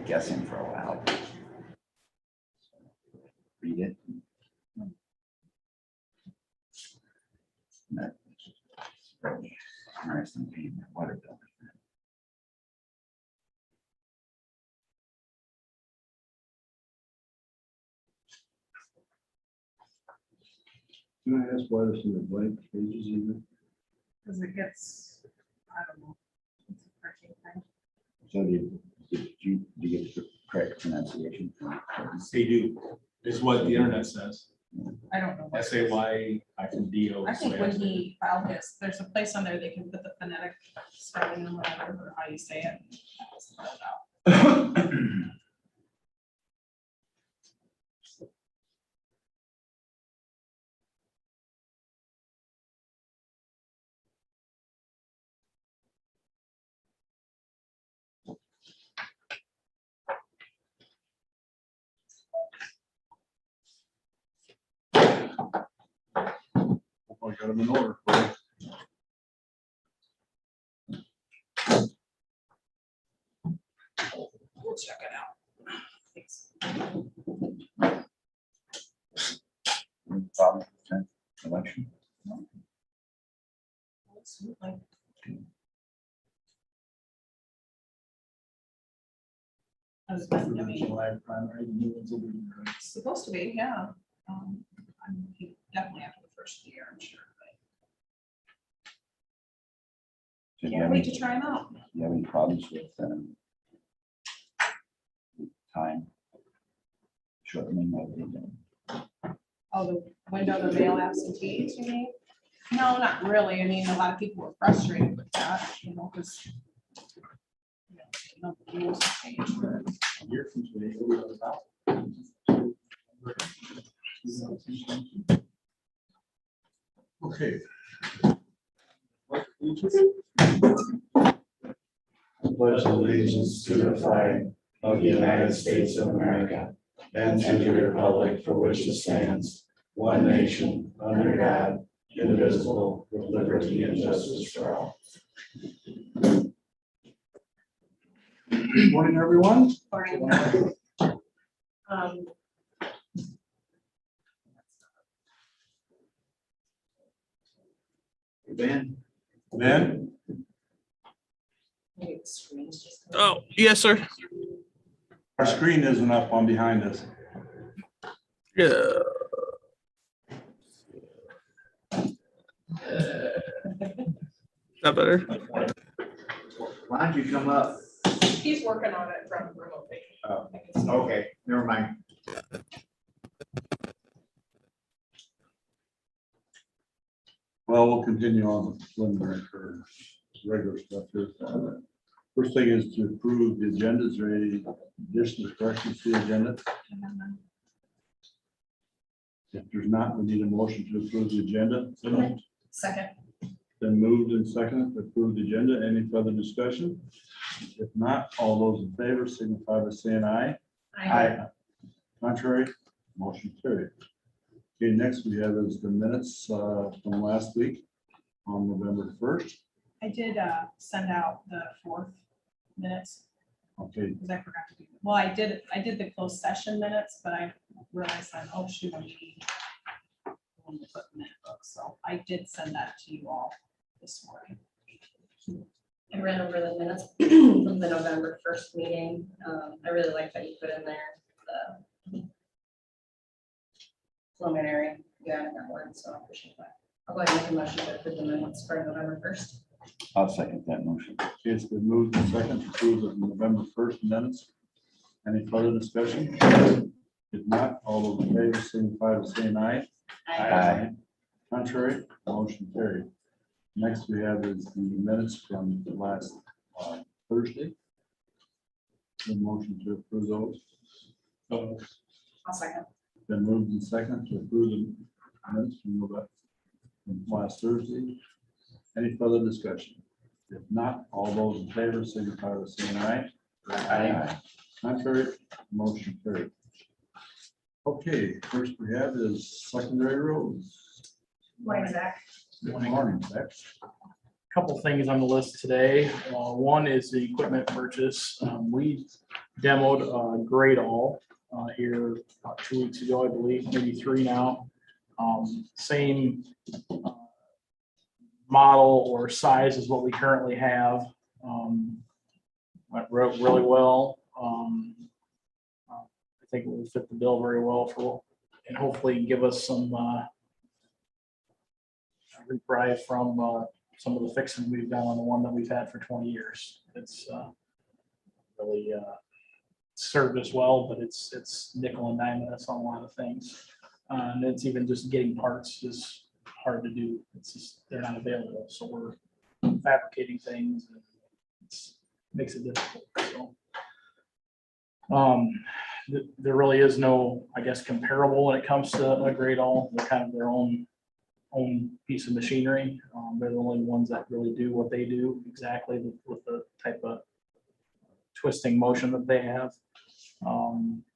guessing for a while. Read it. That interesting paying that water bill. Can I ask why there's some blank pages even? Because it gets, I don't know. It's a parking thing. So did you get the correct pronunciation? They do, is what the internet says. I don't know. what it is. SAY-DO. I think when he filed his, there's a place on there they can put the phonetic spelling and whatever, or how you say it. Spell it out. I got them in order for you. We'll check it out. Thanks. Any problem with the election? Absolutely. I was, I mean, July primary, the new ones will be right. it's supposed to be, yeah. I'm definitely after the first of the year, I'm sure. So do you Can't have wait any- to try them out. do you have any problems with time shortening of the Oh, the window to mail absentees, you mean? No, not really. I mean, a lot of people were frustrated with that, you know, because the rules have changed. A year from today, it'll be about. Okay. Pledge allegiance to the flag of the United States of America and to the republic for which it stands, one nation, under God, indivisible, with liberty and justice for all. Good morning, everyone. Ben? Ben? Oh, yes, sir. Our screen isn't up on behind us. Yeah. That better? Why don't you come up? He's working on it from remotely. Oh, I can see. okay, never mind. Well, we'll continue on with preliminary for regular stuff here. First thing is to approve the agenda. Is there any additional corrections to the agenda? If there's not, we need a motion to approve the agenda. Second. Then moved and seconded to approve the agenda. Any further discussion? If not, all those in favor signify by saying aye. Contrary, motion carried. Okay, next we have is the minutes from last week on November 1st. I did send out the 4th minutes Okay, because I forgot to do it. Well, I did the closed session minutes, but I realized that, oh, shoot, I need one to put in that book. So I did send that to you all this morning. I ran over the minutes from the November 1st meeting. I really like that you put in there the preliminary, yeah, that word, so I appreciate that. I'll go ahead and make a motion to approve the minutes for November 1st. I'll second that motion. okay, it's been moved and seconded to approve the November 1st minutes. Any further discussion? If not, all those in favor signify by saying aye. Aye. Contrary, motion carried. Next we have is the minutes from the last Thursday. The motion to approve those. I'll second. Been moved and seconded to approve the minutes from last Thursday. Any further discussion? If not, all those in favor signify by saying aye. Aye. Contrary, motion carried. Okay, first we have is secondary roads. Morning, Zach. Good morning, Bex. couple things on the list today. One is the equipment purchase. We demoed Great All here about 2 weeks ago, I believe, maybe 3 now. Same model or size as what we currently have. Went really well. I think it will fit the bill very well and hopefully give us some reprieve from some of the fixing we've done on the one that we've had for 20 years. It's really served us well, but it's nickel and dime us on a lot of things. And it's even just getting parts is hard to do. It's just, they're not available. So we're fabricating things and it makes it difficult. So there really is no, I guess, comparable when it comes to a Great All. They're kind of their own piece of machinery. They're the only ones that really do what they do exactly with the type of twisting motion that they have.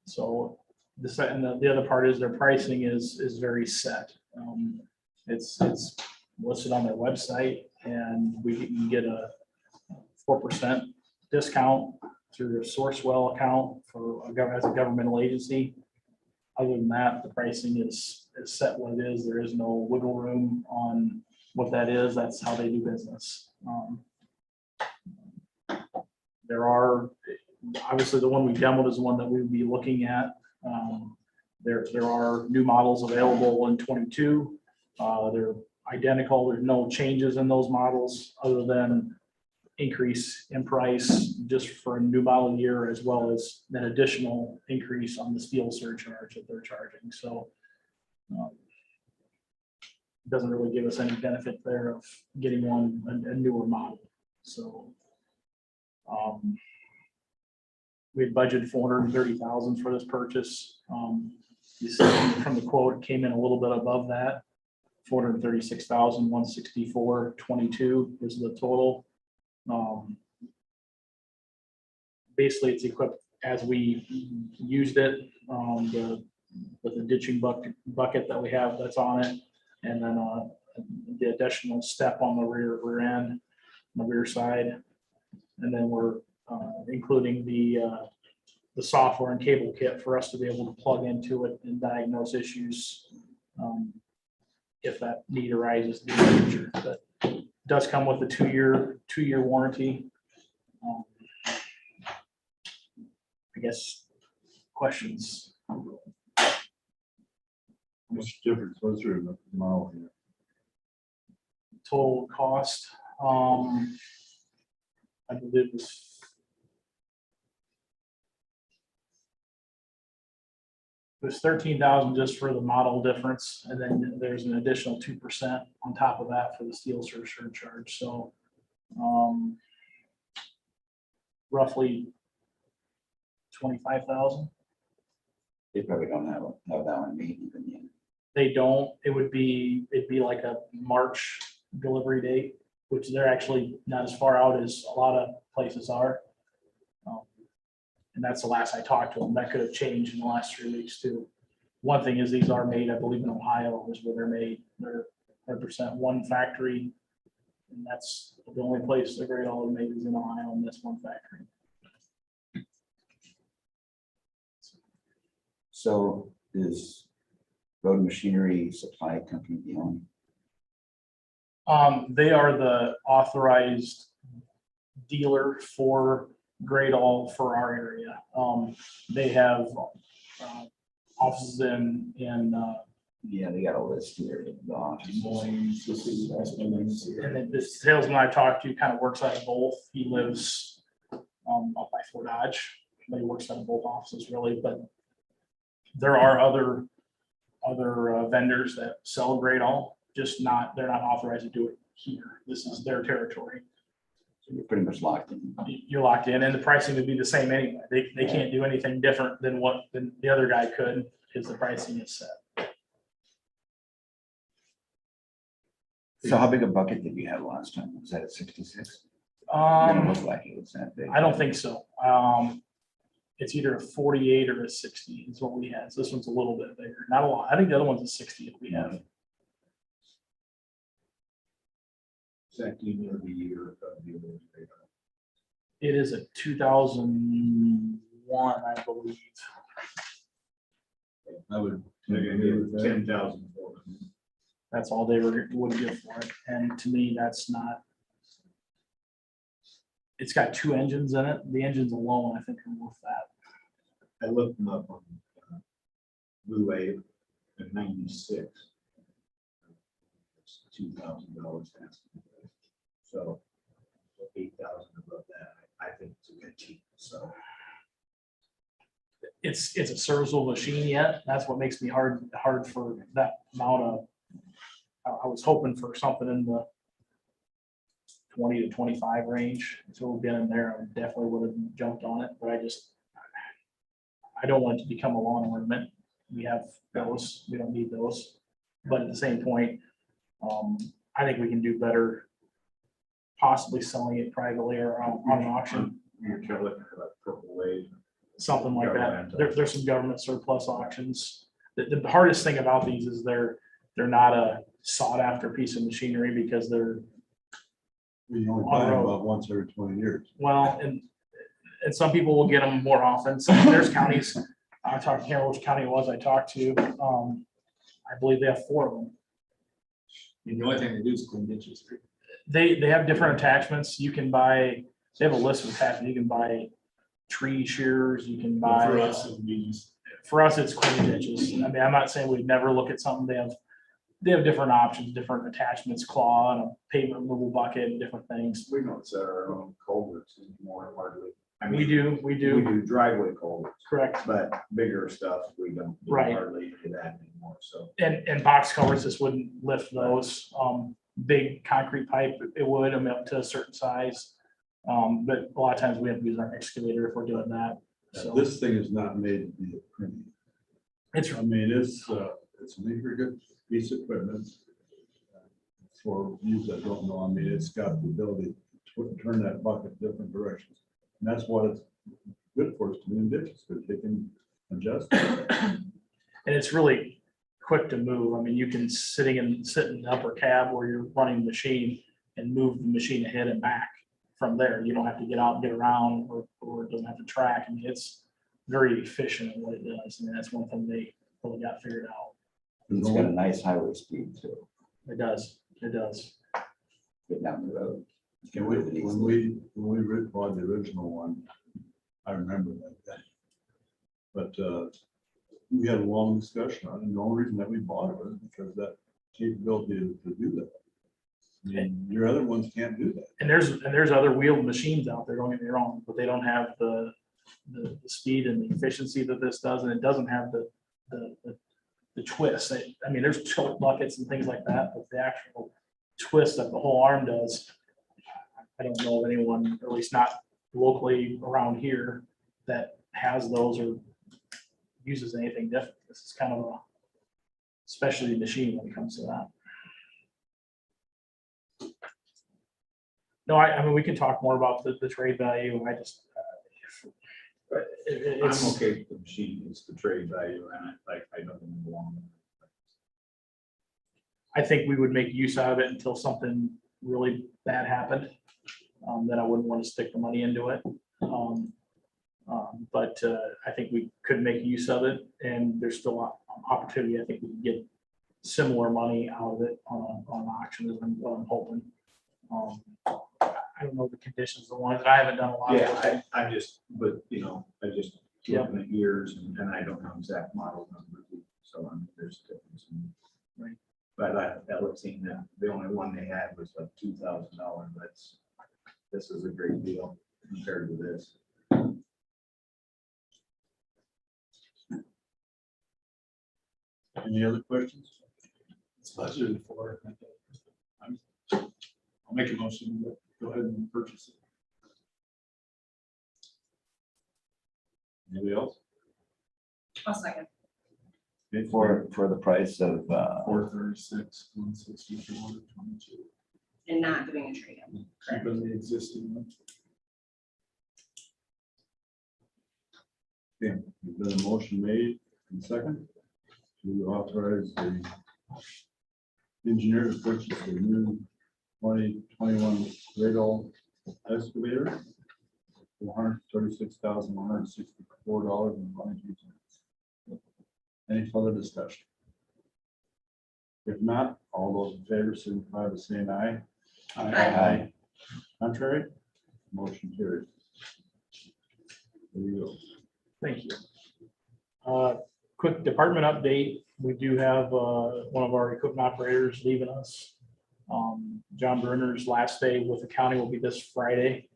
So the other part is their pricing is very set. It's listed on their website, and we can get a 4% discount through their Sourcewell account as a governmental agency. Other than that, the pricing is set what it is. There is no wiggle room on what that is. That's how they do business. There are, obviously the one we demoed is the one that we would be looking at. There are new models available in 22. They're identical. There's no changes in those models other than increase in price just for a new model year, as well as an additional increase on the steel surcharge that they're charging. So it doesn't really give us any benefit there of getting a newer model. So we had budgeted $430,000 for this purchase. You see from the quote, it came in a little bit above that. $436,164.22 is the total. Basically, it's equipped as we used it, with the ditching bucket that we have that's on it, and then the additional step on the rear end, on the rear side, and then we're including the software and cable kit for us to be able to plug into it and diagnose issues if that need arises in the future. But it does come with a two-year warranty. I guess questions. What's the difference? What's your model here? Total cost, I believe it was 13,000 just for the model difference, and then there's an additional 2% on top of that for the steel surcharge. So roughly 25,000. They probably don't have that one made even yet. They don't. It'd be like a March delivery date, which they're actually not as far out as a lot of places are. And that's the last I talked to them. That could have changed in the last 3 weeks too. One thing is these are made, I believe, in Ohio is where they're made. They're 100% one factory, and that's the only place they're Great All made is in Ohio in this one factory. So is Road Machinery Supply Company the owner? They are the authorized dealer for Great All for our area. They have offices in Yeah, they got a list here. The offices. and then the salesman I talked to kind of works out of both. He lives up by Fort Dodge, but he works out of both offices really. But there are other vendors that sell Great All, just they're not authorized to do it here. This is their territory. So you're pretty much locked in. You're locked in, and the pricing would be the same anyway. They can't do anything different than what the other guy could, because the pricing is set. So how big a bucket did you have last time? Was that a 66? It looked like it was that big. I don't think so. It's either a 48 or a 60 is what we had. So this one's a little bit bigger, not a lot. I think the other one's a 60 if we have. Zach, do you know the year of the award? It is a 2001, I believe. I would agree with that. 10,000. That's all they would give for it. And to me, that's not. It's got 2 engines in it. The engines alone, I think, are worth that. I looked them up on Blue Wave in '96. It's $2,000. So 8,000 above that, I think it's a good cheap, so. It's a serviceable machine yet. That's what makes me hard for that amount of. I was hoping for something in the 20 to 25 range. So we've been in there. I definitely would have jumped on it, but I don't want it to become a lawn ornament. We have those. We don't need those. But at the same point, I think we can do better, possibly selling it privately or on an auction, You're looking for that Purple Wave. something like that. Government. There's some government surplus auctions. The hardest thing about these is they're not a sought after piece of machinery because they're, We only buy them about once every 20 years. well, and some people will get them more often. So there's counties, I talked to Carroll, which county it was I talked to. I believe they have 4 of them. The only thing they do is clean ditches. They have different attachments. You can buy, they have a list of attachments. You can buy tree shears, you can buy. For us, it would be just- For us, it's clean ditches. I mean, I'm not saying we'd never look at something. They have different options, different attachments, claw and a pavement removal bucket and different things. We don't set our own culverts anymore hardly. I We mean, do, we do driveway culverts, correct. but bigger stuff, we don't do Right. hardly any of that anymore, so. And box covers, this wouldn't lift those. Big concrete pipe, it would, I mean, up to a certain size. But a lot of times we have to use our excavator if we're doing that. So This thing is not made to be a premium. it's, I mean, it's a very good piece of equipment. For you that don't know, I mean, it's got the ability to turn that bucket different directions. And that's what it's good for, is to be in ditches, because they can adjust. and it's really quick to move. I mean, you can sit in the upper cab where you're running the machine and move the machine ahead and back from there. You don't have to get out and get around or it doesn't have to track. I mean, it's very efficient in what it does. I mean, that's one thing they really got figured out. It's got a nice highway speed too, It does. It does. get down the road. When we bought the original one, I remember that. But we had a long discussion on it, and the only reason that we bought it was because that capability to do that. I mean, your other ones can't do that. And there's other wheeled machines out there, don't get me wrong, but they don't have the speed and the efficiency that this does, and it doesn't have the twist. I mean, there's tilt buckets and things like that, but the actual twist that the whole arm does, I don't know of anyone, or at least not locally around here, that has those or uses anything different. This is kind of a specialty machine when it comes to that. No, I mean, we can talk more about the trade value. I just, it's, I'm okay with the machine, it's the trade value, and I don't belong. I think we would make use out of it until something really bad happened. Then I wouldn't want to stick the money into it. But I think we could make use of it, and there's still opportunity. I think we can get similar money out of it on auction is what I'm hoping. I don't know the conditions, the ones that I haven't done a lot of. Yeah, I just, but I just Yeah. looking at years and I don't know exact model numbers, so there's a difference. Right. But I was seeing that the only one they had was like $2,000. This is a great deal compared to this. Any other questions? It's budgeted for. I'll make a motion, but go ahead and purchase it. Anybody else? I'll second. Okay, For the price of, 436, 164, 22. And not doing a trade-in. Keeping the existing one. Okay, there's been a motion made and second to authorize the engineer to purchase a new 2021 Carroll excavator, $136,164.92. Any further discussion? If not, all those in favor signify by saying aye. Aye. Contrary, motion carried. There you go. Thank you. Quick department update. We do have one of our equipment operators leaving us. John Bruner's last day with the county will be this Friday.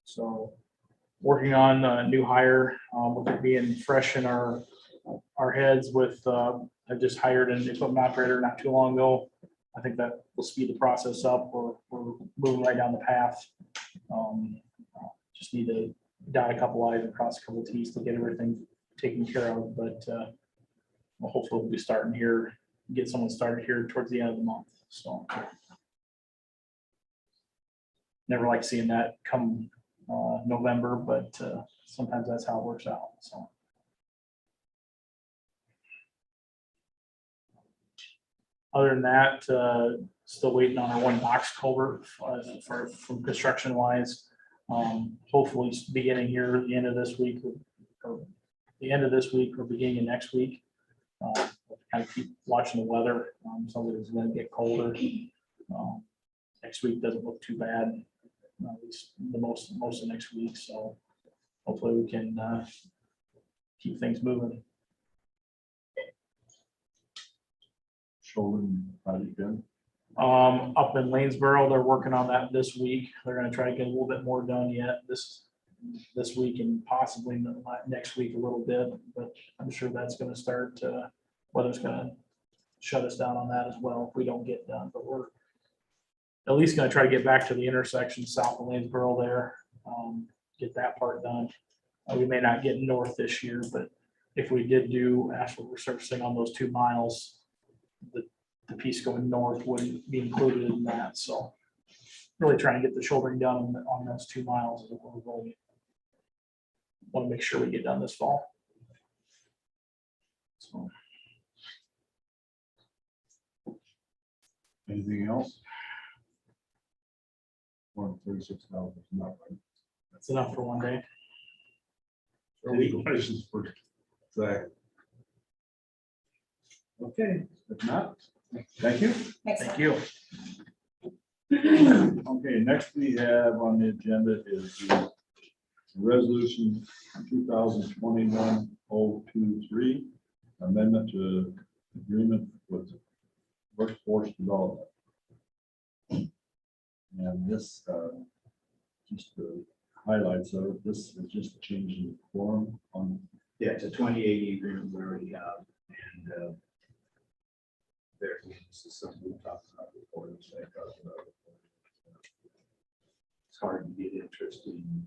So working on a new hire, with it being fresh in our heads with, I just hired an equipment operator not too long ago. I think that will speed the process up. We're moving right down the path. Just need to dot a couple I's and cross a couple T's to get everything taken care of, but hopefully we'll be starting here, get someone started here towards the end of the month, so. Never like seeing that come November, but sometimes that's how it works out, so. Other than that, still waiting on our one box culvert from construction wise. Hopefully beginning here at the end of this week or beginning of next week. Kind of keep watching the weather. Some of it's going to get colder. Next week doesn't look too bad, at least the most of next week. So hopefully we can keep things moving. Shoulder project done. Up in Lanesboro, they're working on that this week. They're going to try to get a little bit more done yet this week and possibly next week a little bit, but I'm sure that's going to start, weather's going to shut us down on that as well if we don't get done, but we're at least going to try to get back to the intersection south of Lanesboro there, get that part done. We may not get north this year, but if we did do asphalt resurfacing on those 2 miles, the piece going north wouldn't be included in that, so really trying to get the shouldering done on those 2 miles is what we're going. Want to make sure we get done this fall. So. Anything else? $136, not right. That's enough for one day. Any questions for Zach? Okay, if not, thank you. Thank you. Okay, next we have on the agenda is the resolution 2021-023, amendment to agreement with workforce development. And this, just the highlights of it, this is just changing the form on. Yeah, it's a 2080 agreement we already have, and there, this is something we talked about before. It's hard to get interest in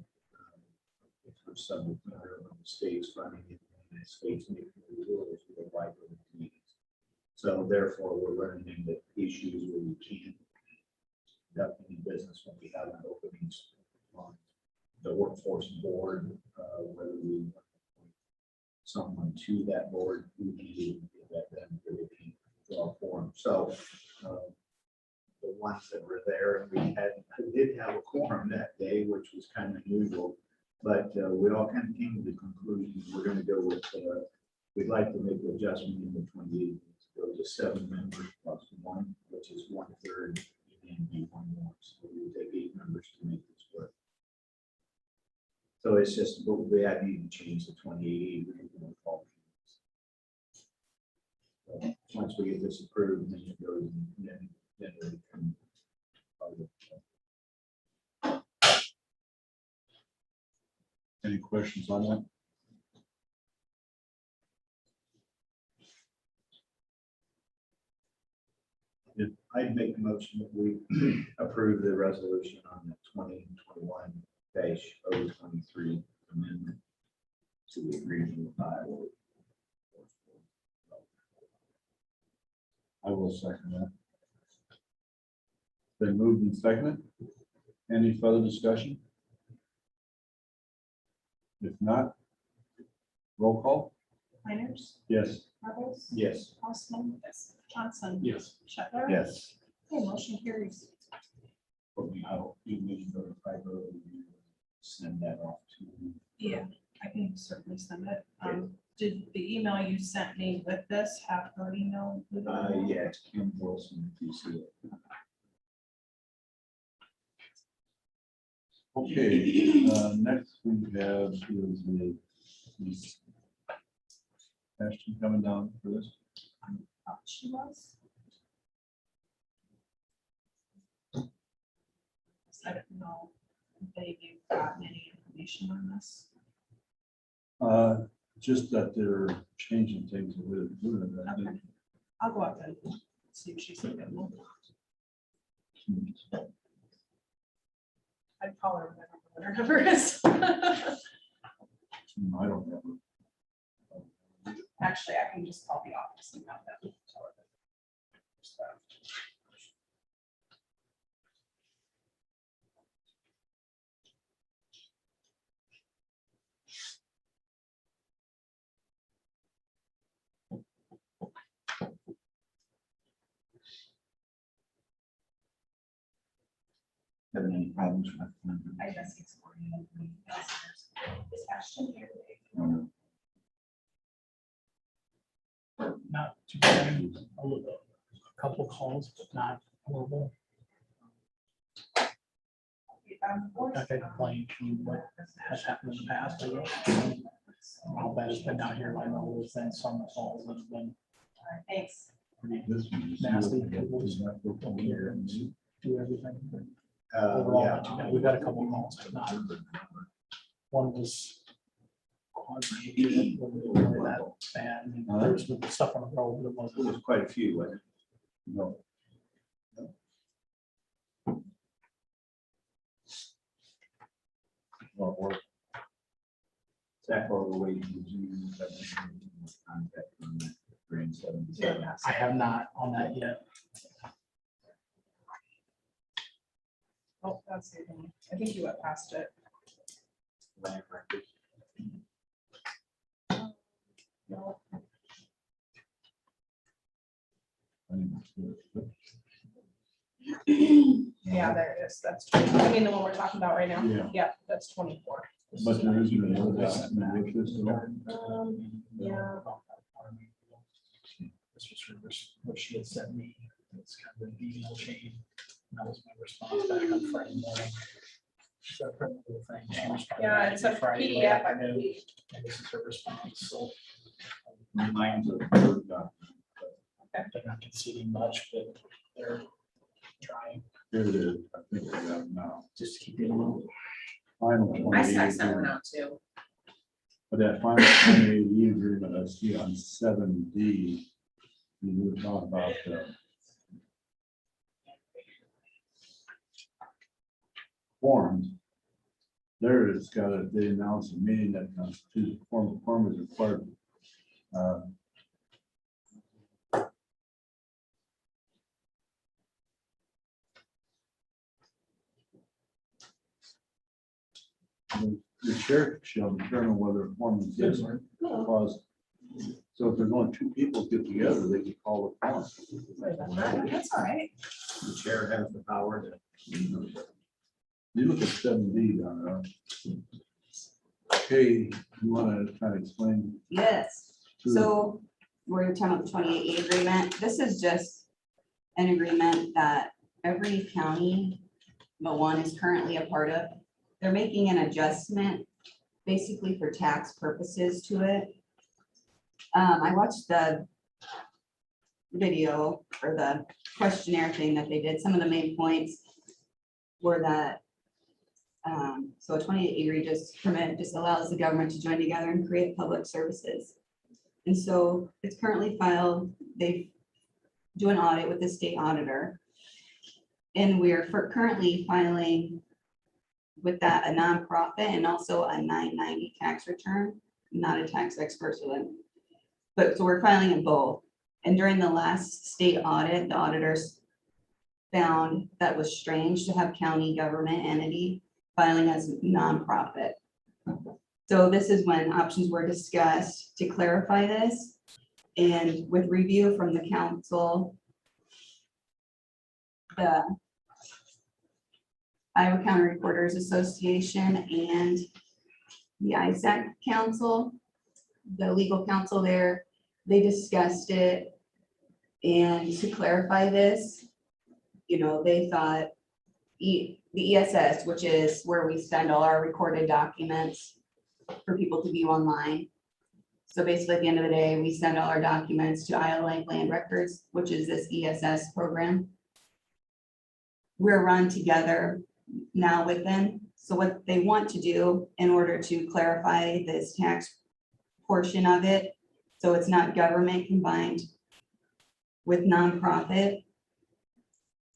for some of the states funding it, and the states making the rules for the like of the communities. So therefore, we're running into issues where we can't conduct any business when we have an openings on the workforce board, whether we someone to that board who needed that then really can draw form. So the ones that were there, we did have a quorum that day, which was kind of unusual, but we all kind of came to the conclusion we're going to go with. We'd like to make the adjustment in the 28, go to 7 members plus 1, which is 1/3, and be 1 more. So we would take 8 members to make this work. So it's just, but we had need to change the 2080. So once we get this approved, then it goes, then it can. Any questions on that? I'd make a motion that we approve the resolution on the 2021-023 amendment to the agreement with Iowa. I will second that. Been moved and seconded. Any further discussion? If not, roll call. Miners, Yes. Rebels, Yes. Osman, Johnson, Yes. Shetler. Yes. Okay, motion carries. But we, how, you may notify her, or you send that off to. Yeah, I can certainly send it. Did the email you sent me with this have her email? included? Yeah, it's Kim Wilson, if you see it. Okay, next we have is the Ashton coming down for this. Thought she was. I don't know if they've gotten any information on this. Just that they're changing things a little bit. Okay. I'll go up and see if she's available. I'd call her, but I don't know what her number is. I don't know. Actually, I can just call the office and have them tell her that. Having any problems with that? I guess it's for you. Is Ashton here? Not too bad, a couple calls, but not horrible. Not gonna complain from what has happened in the past, I guess. How bad it's been down here, I know there's been some calls that have been Thanks. pretty This one is- nasty. People just don't care and do everything. But Yeah. overall, not too bad. We've got a couple calls, but not. One was quasi, wasn't really that bad. I mean, there was stuff on the road, but it wasn't. There's quite a few, wasn't it? No. Well, or Zach, while we're waiting, did you have any contact on that grade 77? I have not on that yet. Oh, that's it. I think you went past it. Land records? No. I think it's good. Yeah, there it is. That's 20. I mean, the one we're talking about right now. Yeah. Yeah, that's 24. But there isn't another document with this, no? Yeah. This was her, what she had sent me. It's kind of an email chain. That was my response back on Friday morning. So I printed the whole thing. She responded Yeah, back it's to a me Friday PDF, I afternoon, believe. and this is her response, so Mine's a Word document. they're not conceding much, but they're trying Here it is, I think we have now. just to keep it a little. Final I 28 sent one out too. But that final 28E agreement, I see on 7D, you were talking about forms. There it's got a, they announced a meeting that constitutes a form is required. The sheriff shall determine whether a form is given because. So if there's only two people get together, they can call it form. That's all right. The chair has the power to. You look at 7D down there. Okay, you want to kind of explain? Yes, to- so we're talking about the 28E agreement. This is just an agreement that every county but one is currently a part of. They're making an adjustment basically for tax purposes to it. I watched the video or the questionnaire thing that they did. Some of the main points were that so a 28E permit just allows the government to join together and create public services. And so it's currently filed, they do an audit with the state auditor. And we're currently filing with that a nonprofit and also a 990 tax return. I'm not a tax expert, so we're filing in both. And during the last state audit, the auditors found that was strange to have county government entity filing as nonprofit. So this is when options were discussed to clarify this. And with review from the council, the Iowa County Reporters Association and the ISAC Council, the legal counsel there, they discussed it. And to clarify this, you know, they thought the ESS, which is where we send all our recorded documents for people to view online. So basically, at the end of the day, we send all our documents to Iowa Land Records, which is this ESS program. We're run together now with them. So what they want to do in order to clarify this tax portion of it, so it's not government combined with nonprofit,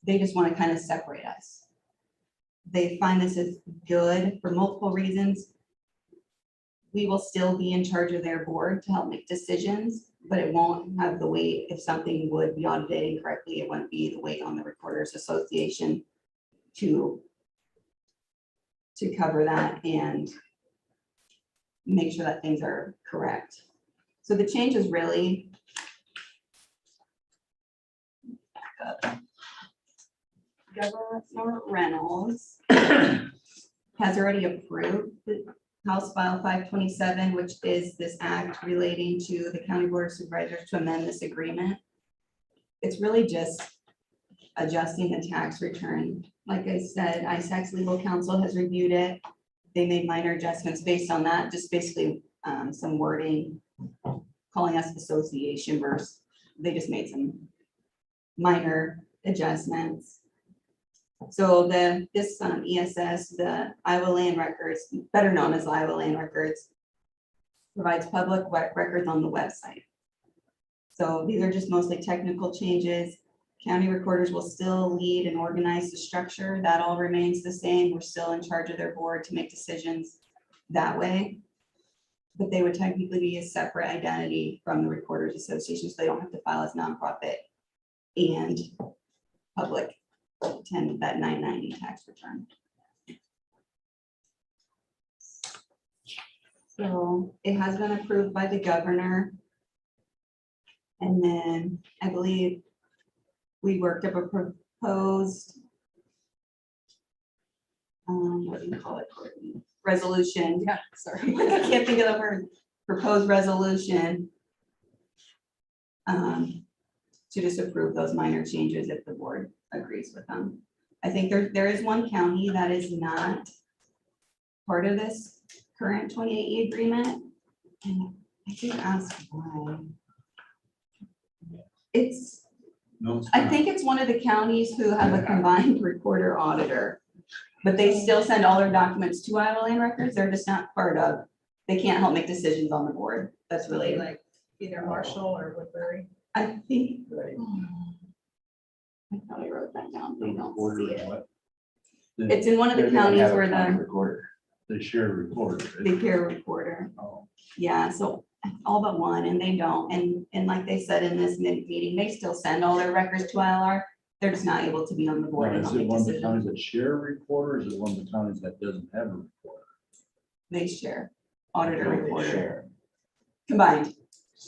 they just want to kind of separate us. They find this is good for multiple reasons. We will still be in charge of their board to help make decisions, but it won't have the weight. If something would be audited incorrectly, it wouldn't be the weight on the Reporters Association to cover that and make sure that things are correct. So the change is really Governor Reynolds has already approved the House File 527, which is this act relating to the County Board of Supervisors to amend this agreement. It's really just adjusting the tax return. Like I said, ISAC's legal counsel has reviewed it. They made minor adjustments based on that, just basically some wording, calling us association versus, they just made some minor adjustments. So this ESS, the Iowa Land Records, better known as Iowa Land Records, provides public records on the website. So these are just mostly technical changes. County recorders will still lead and organize the structure. That all remains the same. We're still in charge of their board to make decisions that way. But they would technically be a separate identity from the Reporters Association, so they don't have to file as nonprofit and public, attend that 990 tax return. So it has been approved by the governor. And then I believe we worked up a proposed, what do you call it, Courtney? Resolution. Yeah, sorry. I can't think of the word. Proposed resolution to just approve those minor changes if the board agrees with them. I think there is one county that is not part of this current 28E agreement. And I did ask why. No, it's I not. think it's one of the counties who have a combined recorder auditor, but they still send all their documents to Iowa Land Records. They're just not part of, they can't help make decisions on the board. That's really like, Like either Marshall or Woodbury. I think, Right. I probably wrote that down. They don't Recorder see and it. what? It's in one of the They don't counties have a where county the recorder. They share a recorder. right? they care recorder. Oh, Yeah, so all but one, and they don't. And like they said in this meeting, they still send all their records to ILR. They're just not able to be on the board now, and is not it make one of the decisions. counties that share a recorder, or is it one of the counties that doesn't have a recorder? They share auditor They recorder share. combined.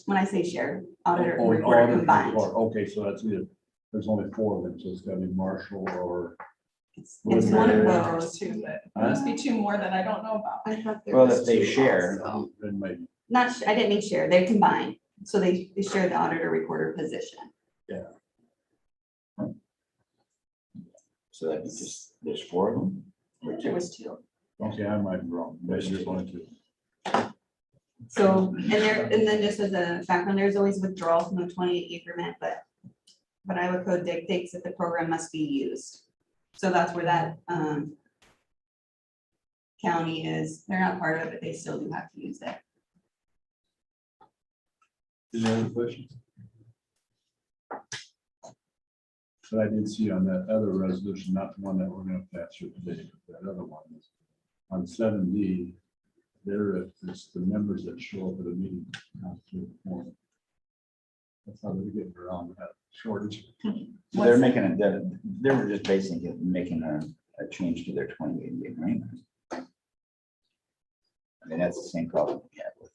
When I say share, auditor and Oh, recorder auditor combined. recorder. Okay, so that's either, there's only 4 of them, so it's gotta be Marshall or. It's one of Woodbury. those. Two, but Huh? there must be two more that I don't know about. I thought there Well, was if they two share, also. Then maybe, Not, I didn't mean share, they're combined. So they share the auditor recorder position. So that'd be just, there's 4 of them? There was 2. okay, I might be wrong. Maybe there's only 2. So, and then just as a background, there's always withdrawal from the 28 agreement, but Iowa code dictates that the program must be used. So that's where that county is. They're not part of it, but they still do have to use it. Any other questions? But I did see on that other resolution, not the one that we're gonna pass through today, but that other one is on 7D. It's the members that show up at a meeting. Not through the form. That's how they're getting around that shortage. So they're making it, they were just basically making a change to their 28 agreement. I mean, that's the same problem we have with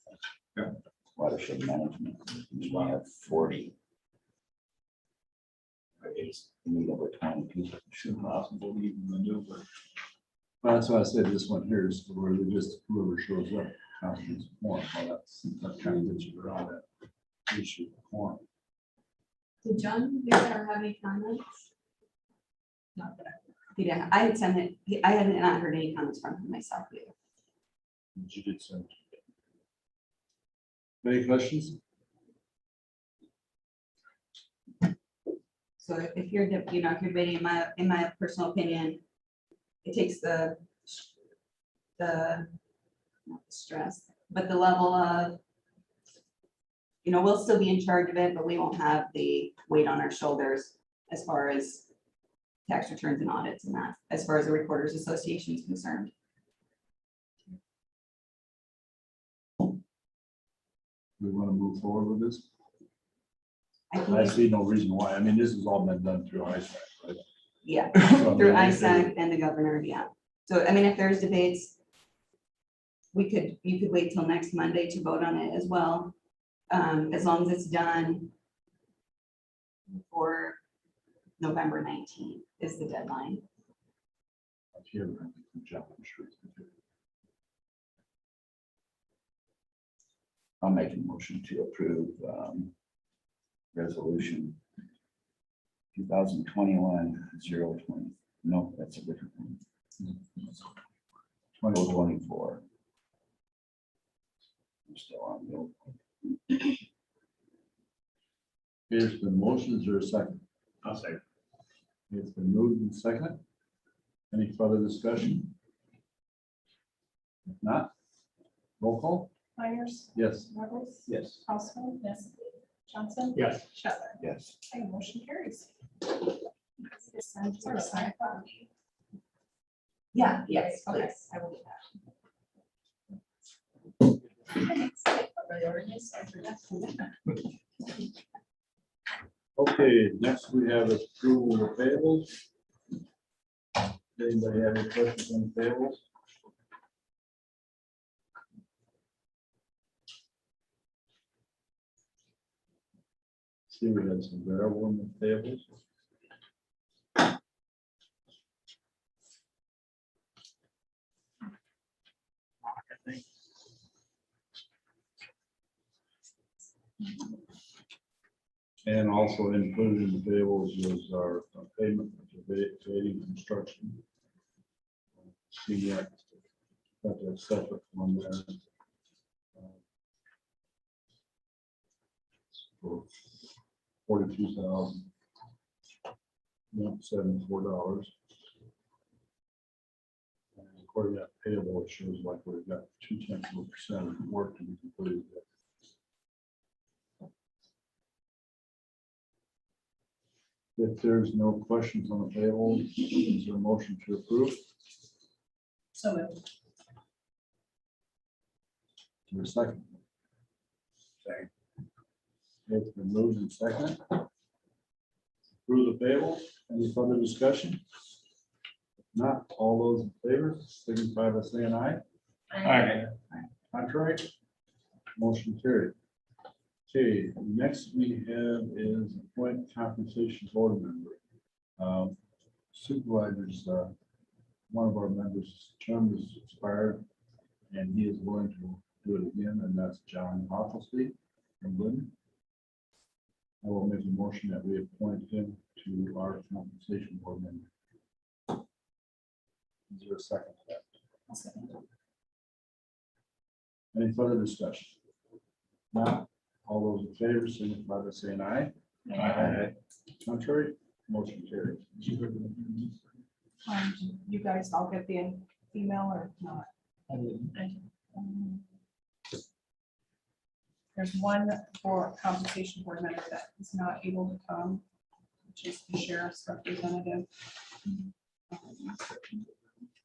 watershed management. We have 40. days. You meet up with 20 people. Should possible even maneuver. Well, that's why I said this one here is where they just, whoever shows up, constitutes a quorum. Well, that kind of gets you around that issue of quorum. Did John Vera have any comments? Not that He didn't. I had sent it, I had not heard any comments from him myself either. But you did send. Any questions? So if you're, you know, if you're debating, in my personal opinion, it takes the not the stress, but the level of, you know, we'll still be in charge of it, but we won't have the weight on our shoulders as far as tax returns and audits and that, as far as the Recorders Association is concerned. We want to move forward with this? I I think, see no reason why. I mean, this has all been done through ISAC, right? yeah, So, I through mean, ISAC and the governor, yeah. So, I mean, if there's debates, you could wait till next Monday to vote on it as well. As long as it's done before November 19th is the deadline. If you ever have to jump, I'm sure it's gonna do. I'll make a motion to approve resolution 2021-020. No, that's a different one. 2024. I'm still on the old one. Here's the motion. Is there a second? I'll say. It's been moved and seconded. Any further discussion? If not, roll call? Myers, Yes. Ruggles, Yes. Household, yes. Johnson. Yes. Shetler. Yes. Okay, motion carries. Sort of sign for me. Yeah, yes, Okay, please. I will do that. Okay, next we have approval of payables. Anybody have any questions on payables? See, we had some variable in the payables. And also included in the payables was our payment to Evading Construction. See that, got that separate one there. For $42,174. And according to that payable, it shows like we've got 0.2% of work to be completed. If there's no questions on the payable, is there a motion to approve? So moved. Is there a second? Second. It's been moved and second. Approve the payable. Any further discussion? If not, all those in favor, signify by saying aye. Aye. Contrary? Motion carried. Okay, next we have is appoint compensation board member. Supervisors, one of our members' term is expired, and he is going to do it again, and that's John Hoffelstein from Glidden. I will make a motion that we appoint him to our compensation board member. Is there a second to that? I'll second it. Any further discussion? Now, all those in favor, signify by saying aye. Aye. Contrary, motion carries. You guys all get the email or not? There's one for compensation board member that is not able to come, which is the sheriff's representative.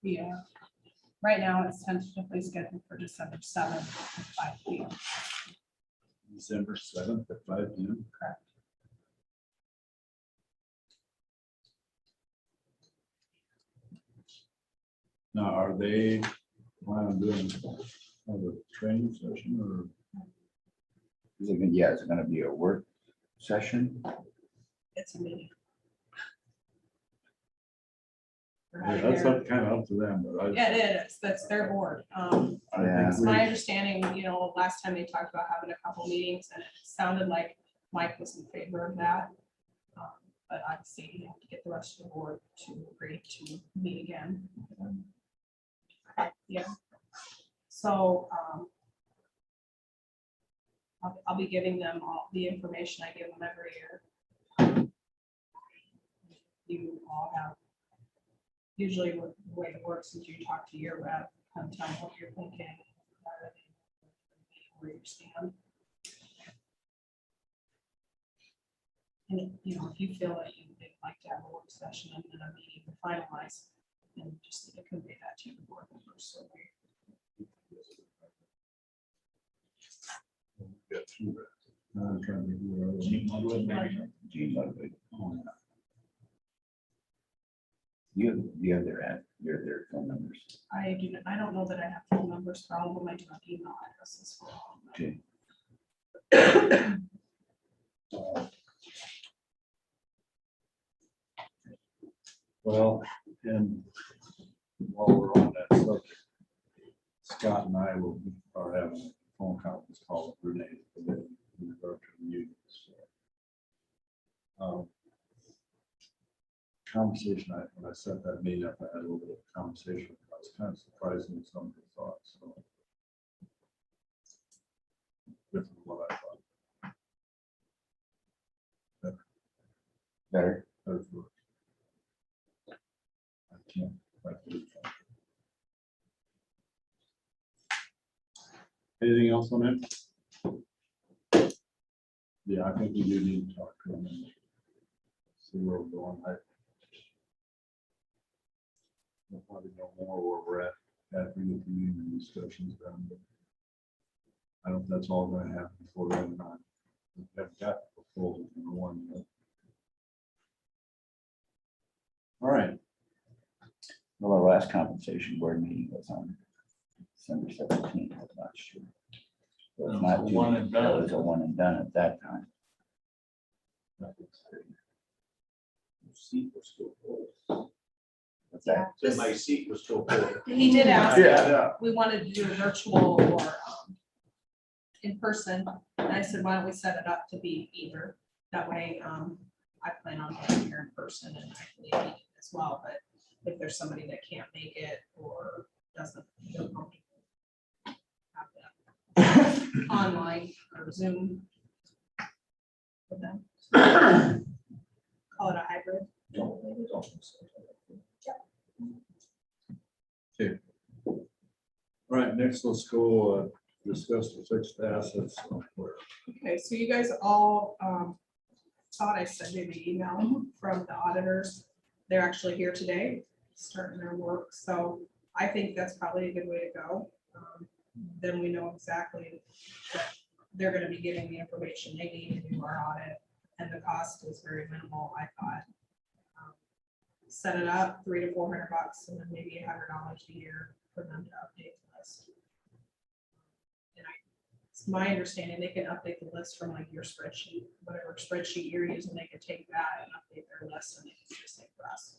Yeah, right now it's tentatively scheduled for December 7th at 5 p.m. December 7th at 5 p.m. Correct. Now, are they planning on doing a training session or? Is it gonna be a work session? It's a meeting. for Yeah, having that's their- up, kind of up to them, but I. Yeah, it is, that's their board. I Yeah. It's think my we- understanding, you know, last time they talked about having a couple meetings and it sounded like Mike was in favor of that. But obviously you have to get the rest of the board to agree to meet again. Yeah. So, I'll be giving them all the information I give them every year. You all have, usually the way it works is you talk to your rep, come tell them what you're thinking. Where you stand. And, you know, if you feel that you'd like to have a work session and then a meeting to finalize, then just need to convey that to the board members. So Got two reps. Now I'm trying to do our own. Gene Ludwig. Oh, yeah. You have their phone numbers. I don't know that I have phone numbers for all of them. I do have email addresses for all of them. Okay. Well, and while we're on that subject, Scott and I are having a phone conference call with Renee today in regard to the unions. Conversation, when I set that meeting up, I had a little bit of conversation. I was kind of surprised with some of the thoughts. So different than what I thought. Better. Better for us. I can't. I can't. Anything else on it? Yeah, I think we do need to talk to them and see where we're going. We'll probably know more where we're at after we get the union discussions done. But I don't know if that's all going to happen before then or not. We haven't got the proposal from the one yet. All right. Well, our last compensation board meeting was on December 17th of last year. It was not a too- one and done. That was a one and done at that time. Seat was still full. What's that? So my seat was still full. He did ask, Yeah. if we wanted to do virtual or in person. And I said, why don't we set it up to be either? That way, I plan on being here in person and I can leave as well, but if there's somebody that can't make it or doesn't feel comfortable, have that online or Zoom with them. Call it a hybrid. Okay. All right, next let's go discuss the fixed assets software. Okay, so you guys all thought I sent you the email from the auditors. They're actually here today, starting their work, so I think that's probably a good way to go. Then we know exactly that they're gonna be getting the information they need to do our audit, and the cost is very minimal, I thought. Set it up, $300 to $400, and then maybe $100 a year for them to update the list. And it's my understanding they can update the list from like your spreadsheet, whatever spreadsheet you're using, they can take that and update their list and they can do the same for us.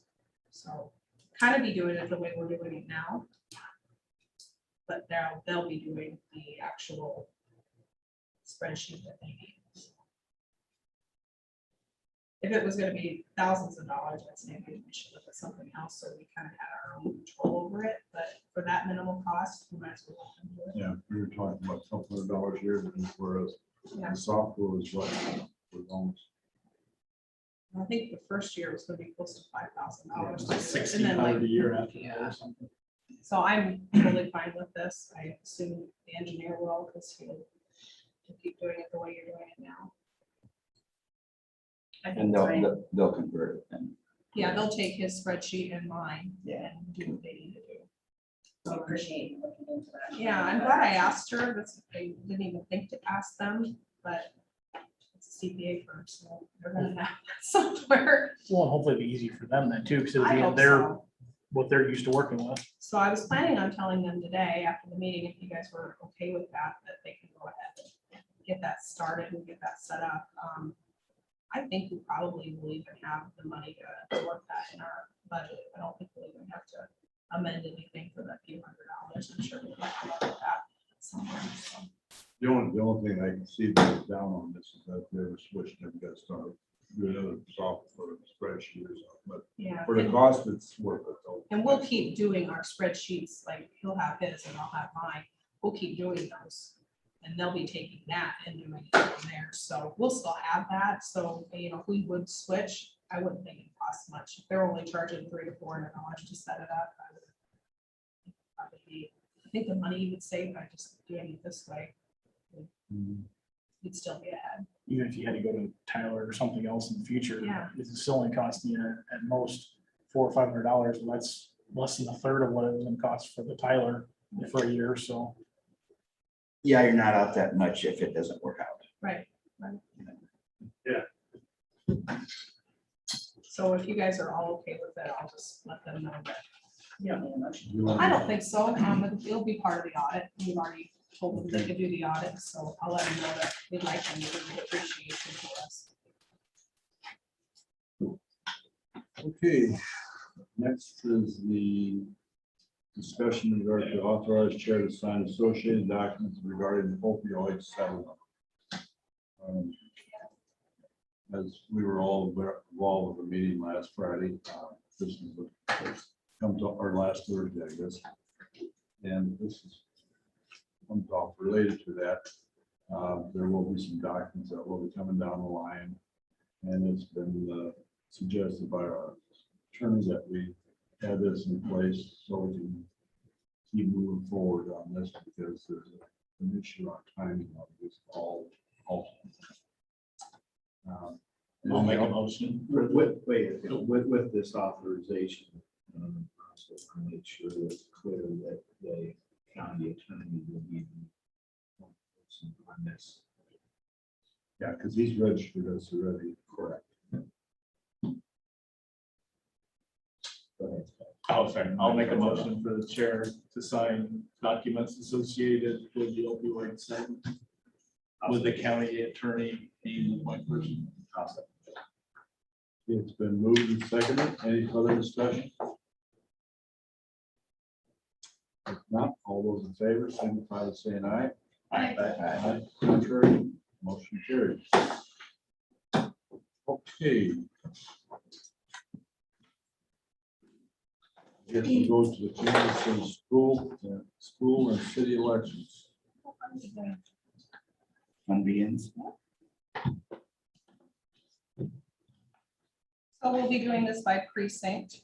So kind of be doing it the way we're doing it now. But now they'll be doing the actual spreadsheet that they need. If it was gonna be thousands of dollars, I'd say maybe we should look at something else, so we kind of had our own control over it, but for that minimal cost, we might as well look into it. Yeah, we were talking about a couple of dollars here, whereas Yeah. the software was what, was almost. I think the first year was gonna be close to $5,000. Like 1,600 a year after that or something. So I'm totally fine with this. I assume the engineer will, because he'll keep doing it the way you're doing it now. I think And it's fine. they'll convert it then. Yeah, they'll take his spreadsheet and mine Yeah. and do what they need to do. So appreciate you looking into that. Yeah, I'm glad I asked her. That's, I didn't even think to ask them, but it's a CPA firm, so they're gonna have that software. Well, and hopefully it'd be easy for them then too, because I hope they're so. what they're used to working with. So I was planning on telling them today after the meeting, if you guys were okay with that, that they can go ahead and get that started and get that set up. I think we probably will even have the money to work that in our budget. I don't think we'll even have to amend anything for that few $100. I'm sure we'll have to look at that somewhere. So. The only thing I can see that's down on this is that they were switching, they've got to start doing other software spreadsheet or something, but Yeah. for the cost, it's worth it. though. And we'll keep doing our spreadsheets, like he'll have his and I'll have mine. We'll keep doing those. And they'll be taking that and doing it from there. So we'll still have that. So, you know, if we would switch, I wouldn't think it costs much. If they're only charging $300 to $400 to set it up, I would probably be, I think the money you would save by just doing it this way, you'd still be ahead. Even if you had to go to Tyler or something else in the future, Yeah. it's still only costing you at most $400 or $500. Well, that's less than a third of what it was gonna cost for the Tyler for a year, so. Yeah, you're not out that much if it doesn't work out. Right. Yeah. So if you guys are all okay with that, I'll just let them know that. You don't need a motion. You want- I don't think so. It'll be part of the audit. We've already told them they could do the audit, so I'll let them know that we'd like them to do the appreciation for us. Okay, next is the discussion regarding the authorized chair to sign associated documents regarding the opioid settlement. As we were all involved with the meeting last Friday, this is come to our last Thursday, I guess. And this is comes off related to that. There will be some documents that will be coming down the line. And it's been suggested by our attorney that we have this in place so we can keep moving forward on this because there's an issue on timing of this all. I'll make a motion. With this authorization, so I make sure it's clear that the county attorney will be on this. Yeah, because he's registered us already. Correct. Oh, sorry, I'll make a motion for the chair to sign documents associated with the opioid settlement with the county attorney being my person. It's been moved and seconded. Any further discussion? If not, all those in favor, signify by saying aye. Aye. Contrary, motion carries. Okay. Guess we go to the changes in school and city elections. Fun begins. So we'll be doing this by precinct.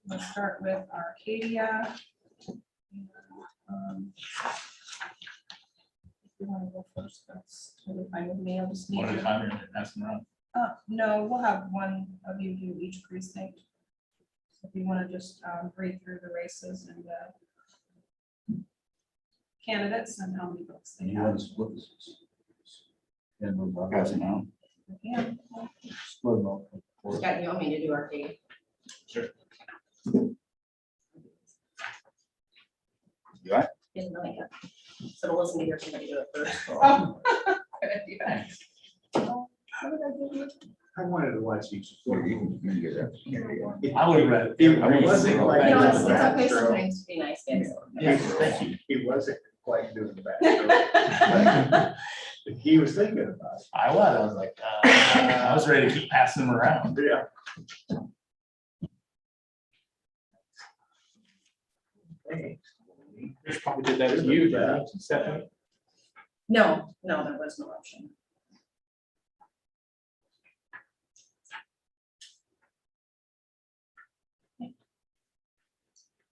We'll start with Arcadia. If you want to go first, that's totally fine with me. I'll just need One at a you. time, you're passing around. No, we'll have one of you do each precinct. So if you want to just read through the races and candidates and how many votes they You have. want to split this? And we'll Pass it on. Yeah. split them up. Scott, you want me to do Arcadia? Sure. You what? Didn't know yet. So to listen to hear somebody do it first. Oh. Good idea. Oh, what did I give you? I wanted to watch each. You can get that. Yeah, I would have read. It wasn't quite You know, doing it's the okay back row. sometimes to be nice, guys. Yeah, thank you. He wasn't quite doing the back row. But he was thinking about it. I was like, I was ready to keep passing them around. Yeah. Thanks. Just probably did that to you, didn't he, Stephanie? No, there was no option.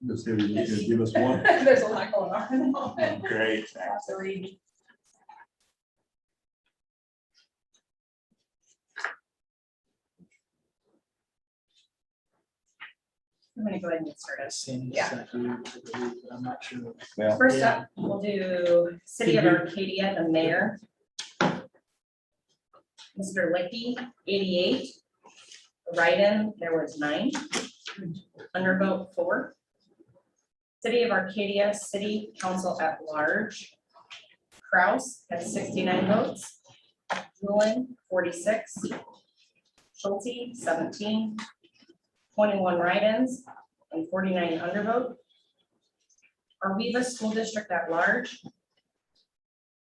Just here, you can give us one. There's a lot going on. Great. Have to read. I'm gonna go ahead and get started. Sandy Yeah. sent you, I believe, but I'm not sure. Well, First up, we'll do City of Arcadia, the mayor. Mr. Licky, 88. Write-in, there was 9. Undervote 4. City of Arcadia City Council at Large. Kraus has 69 votes. Julian, 46. Schulte, 17. 21 write-ins and 49 undervote. Arviva School District at Large.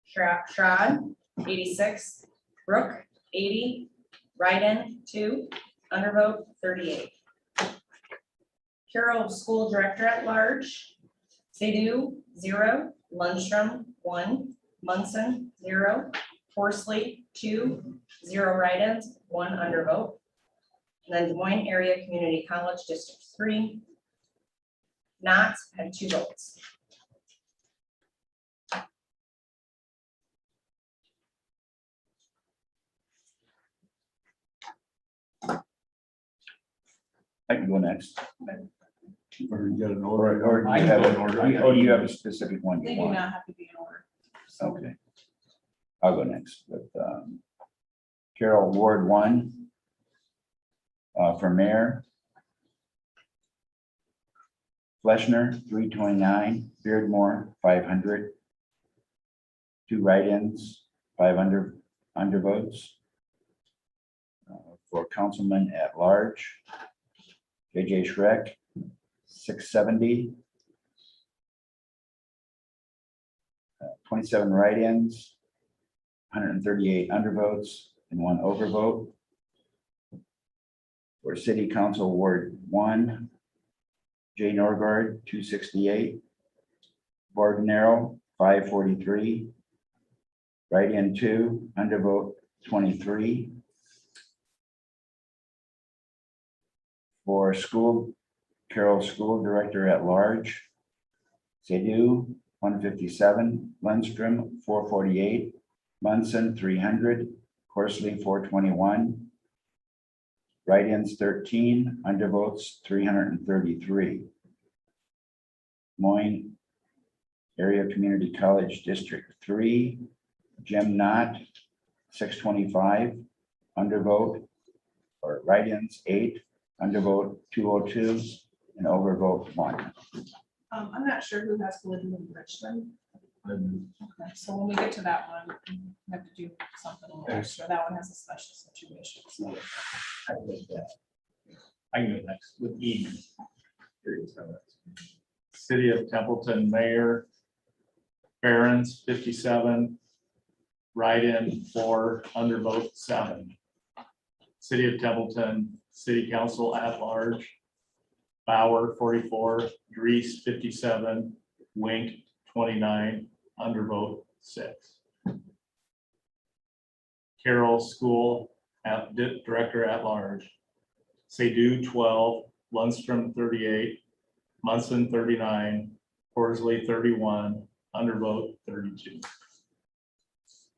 Shrad, 86. Brooke, 80. Write-in, 2. Undervote, 38. Carroll School Director at Large. Sadu, 0. Lundstrom, 1. Munson, 0. Horsley, 2. 0 write-ins, 1 undervote. And then Des Moines Area Community College District 3. Knox had 2 votes. I can go next. Or you got an Or order. do you have an order? Oh, do you have a specific one They you do want? not have to be in order. So Okay. I'll go next with Carroll Ward 1. For mayor. Fleshner, 329, Beardmore, 500. 2 write-ins, 5 undervotes. For councilman at large, JJ Schreck, 670. 27 write-ins, 138 undervotes, and 1 overvote. For City Council Ward 1, Jay Norgard, 268. Bordenero, 543. Write-in 2, undervote 23. For Carroll School Director at Large, Sadu, 157. Lundstrom, 448. Munson, 300. Horsley, 421. Write-ins 13, undervotes 333. Moines Area Community College District 3, Jim Knott, 625, undervote, or write-ins 8, undervote 202, and overvote 1. I'm not sure who has to live in Richmond. Okay, so when we get to that one, we have to do something a little extra. That one has a special situation. So I think that. I can go next with E. City of Templeton Mayor. Barron's, 57. Write-in 4, undervote 7. City of Templeton City Council at Large. Bauer, 44. Dries, 57. Wink, 29. Undervote 6. Carroll School Director at Large. Sadu, 12. Lundstrom, 38. Munson, 39. Horsley, 31. Undervote 32.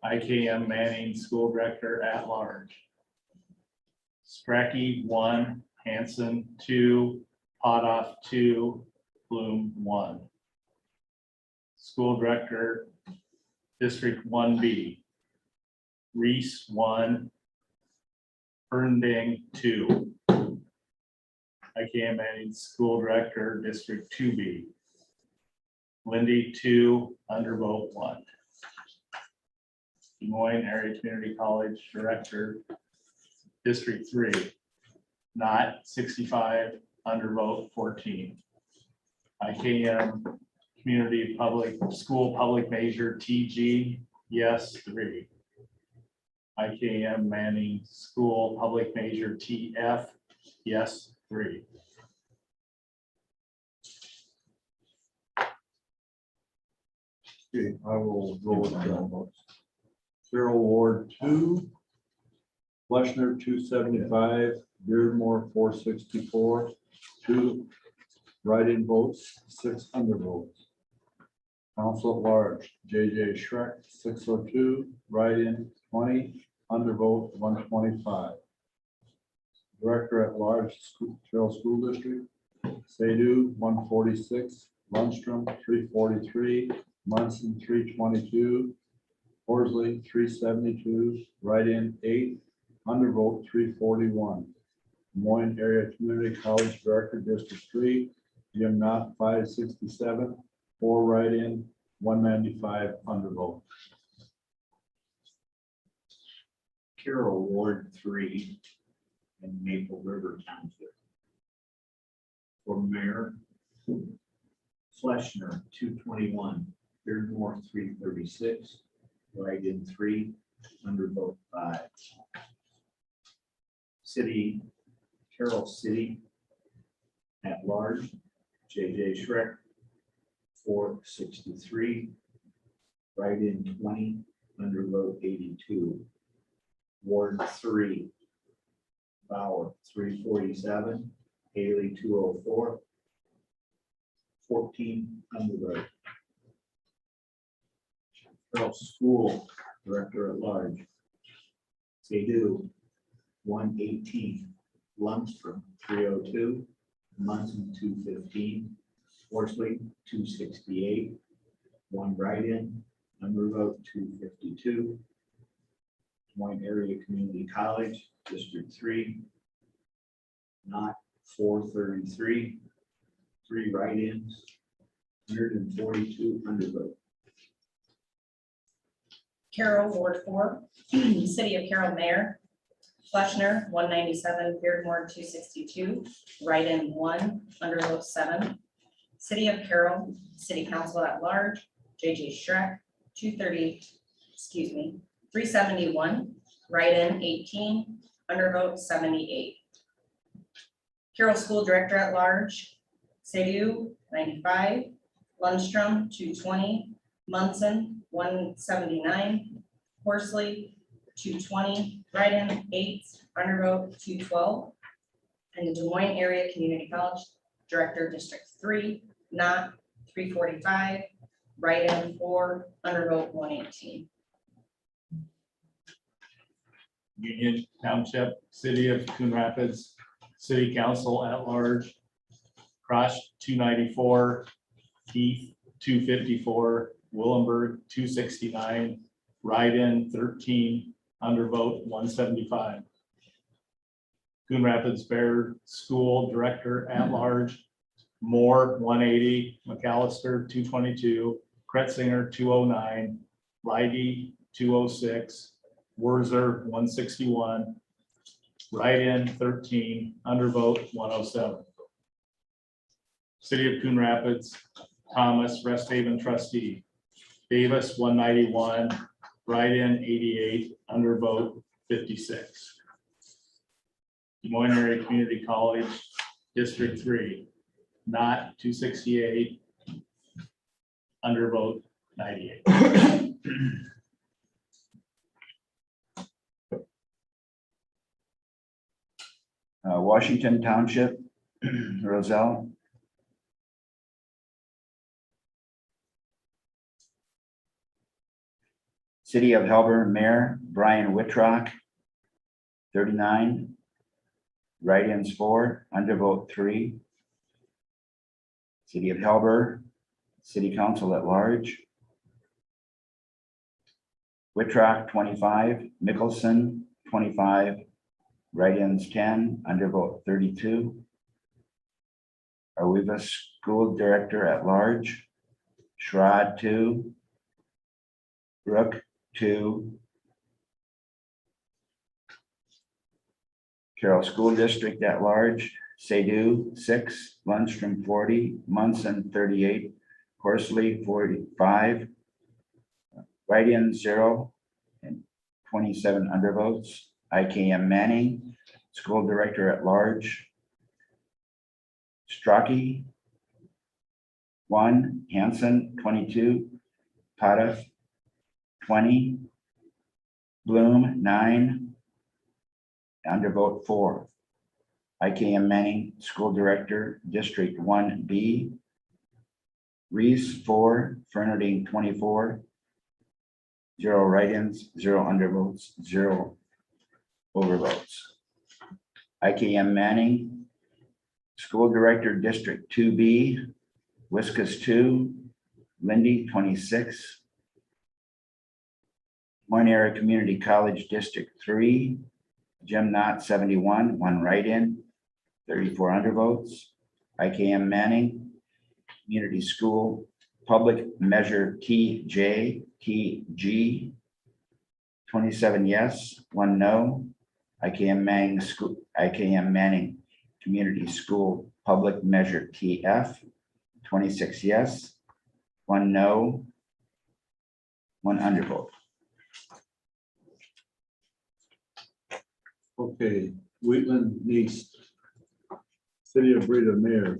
IKM Manning School Director at Large. Stracky, 1. Hanson, 2. Potoff, 2. Bloom, 1. School Director, District 1B. Reese, 1. Fernding, 2. IKM Manning School Director, District 2B. Lindy, 2. Undervote 1. Des Moines Area Community College Director, District 3. Not 65, undervote 14. IKM Community School Public Measure TG, yes 3. IKM Manning School Public Measure TF, yes 3. Okay, I will go with Carroll Ward 2. Fleshner, 275. Beardmore, 464. 2 write-in votes, 6 undervotes. Council at Large, JJ Schreck, 602. Write-in 20. Undervote 125. Director at Large, Carroll School District, Sadu, 146. Lundstrom, 343. Munson, 322. Horsley, 372. Write-in 8. Undervote 341. Des Moines Area Community College Director, District 3, Jim Knott, 567, 4 write-in, 195 undervote. Carroll, Ward 3, in Maple River Township. For mayor, Fleshner, 221, Beardmore, 336, write-in 3, undervote 5. City, Carroll City, at large, JJ Schreck, 463, write-in 20, undervote 82. Ward 3, Bauer, 347, Haley, 204, 14 undervote. Carroll School Director at Large, Sadu, 118, Lundstrom, 302, Munson, 215, Horsley, 268, 1 write-in, undervote 252. Des Moines Area Community College, District 3, not 433, 3 write-ins, 142 undervote. Carroll, Ward 4, City of Carroll Mayor, Fleshner, 197, Beardmore, 262, write-in 1, undervote 7. City of Carroll, City Council at Large, JJ Schreck, 371, write-in 18, undervote 78. Carroll School Director at Large, Sadu, 95, Lundstrom, 220, Munson, 179, Horsley, 220, write-in 8, undervote 212. And the Des Moines Area Community College Director, District 3, not 345, write-in 4, undervote 118. Union Township, City of Coon Rapids, City Council at Large, Crush 294, Keith 254, Willenberg 269, write-in 13, undervote 175. Coon Rapids Fair School Director at Large, Moore 180, McAllister 222, Kretzinger 209, Leidy 206, Werzer 161, write-in 13, undervote 107. City of Coon Rapids, Thomas, Rest Haven trustee, Davis 191, write-in 88, undervote 56. Des Moines Area Community College, District 3, not 268, undervote 98. Washington Township, Roselle. City of Helber, Mayor Brian Whitrock, 39. Write-ins 4, undervote 3. City of Helber, City Council at Large. Whitrock, 25. Mickelson, 25. Write-ins 10, undervote 32. Arweva School Director at Large, Schrod 2. Rook 2. Carroll School District at Large, Sadu 6, Lundstrom 40, Munson 38, Horsley 45. Write-in 0 and 27 undervotes. IKM Manning, School Director at Large, Strachey 1, Hanson 22, Potoff 20, Bloom 9, undervote 4. IKM Manning, School Director, District 1B, Reese 4, Fernandine 24, 0 write-ins, 0 undervotes, 0 overvotes. IKM Manning, School Director, District 2B, Wiscas 2, Lindy 26, Moine Area Community College, District 3, Jim Knott 71, 1 write-in, 34 undervotes. IKM Manning, Community School, Public Measure TJ, TG, 27 yes, 1 no. IKM Manning Community School, Public Measure TF, 26 yes, 1 no, 1 undervote. Okay, Wheatland East, City of Breda Mayor,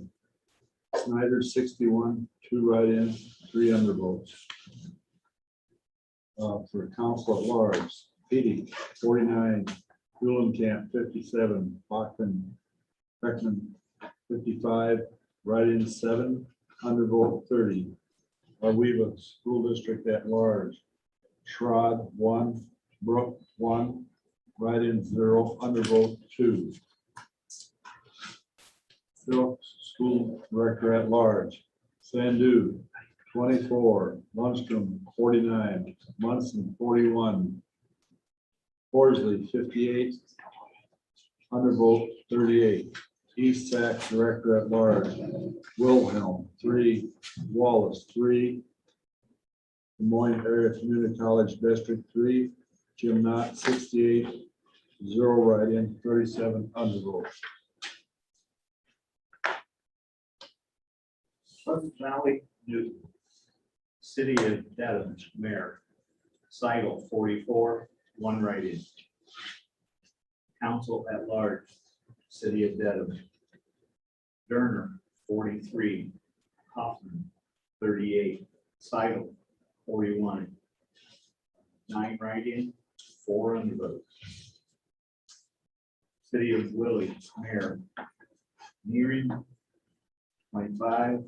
Snyder 61, 2 write-ins, 3 undervotes. For council at large, Petey 49, Camp 57, Bachman, Beckman 55, write-in 7, undervote 30. Arweva School District at large, Schrod 1, Brook 1, write-in 0, undervote 2. Phillips School Director at large, Sandu 24, Lundstrom 49, Munson 41, Horsley 58, undervote 38. East Sac Director at large, Wilhelm 3, Wallace 3, Des Moines Area Community College District 3, Jim Knott 68, 0 write-in, 37 undervote. Pleasant Valley, Newton. City of Dedham, Mayor, Seidel 44, 1 write-in. Council at large, City of Dedham, Durner 43, Hoffman 38, Seidel 41, 9 write-in, 4 undervotes. City of Willie, Mayor, Nearing 25,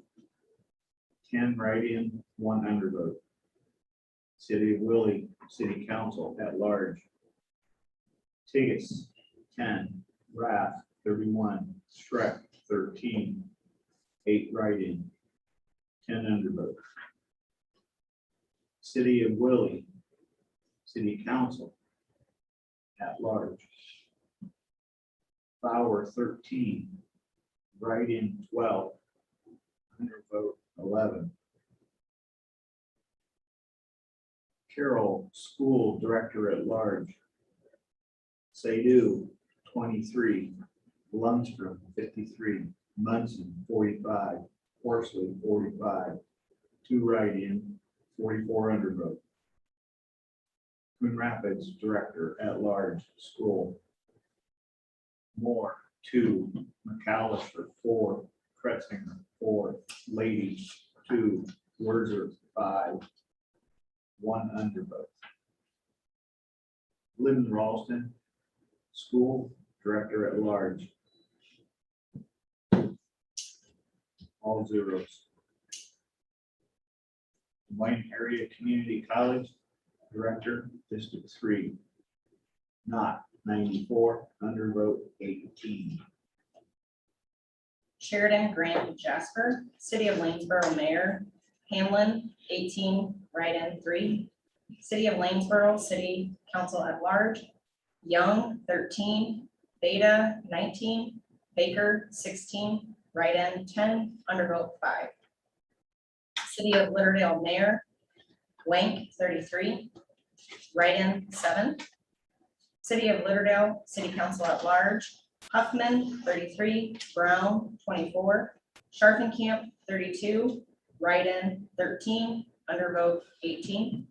10 write-in, 1 undervote. City of Willie, City Council at large, Tigas 10, Rath 31, Schreck 13, 8 write-in, 10 undervote. City of Willie, City Council at large, Bauer 13, write-in 12, undervote 11. Carroll School Director at large, Sadu 23, Lundstrom 53, Munson 45, Horsley 45, 2 write-in, 44 undervote. Coon Rapids Director at large, School, Moore 2, McAllister 4, Kretzinger 4, Lady 2, Werzer 5, 1 undervote. Lyndon Ralston, School Director at large, all zeros. Des Moines Area Community College Director, District 3, not 94, undervote 18. Sheridan, Grant, Jasper, City of Lanesboro Mayor, Hamlin 18, write-in 3. City of Lanesboro City Council at large, Young 13, Beta 19, Baker 16, write-in 10, undervote 5. City of Lauderdale Mayor, Blank 33, write-in 7. City of Lauderdale City Council at large, Huffman 33, Brown 24, Scharfenkamp 32, write-in 13, undervote 18.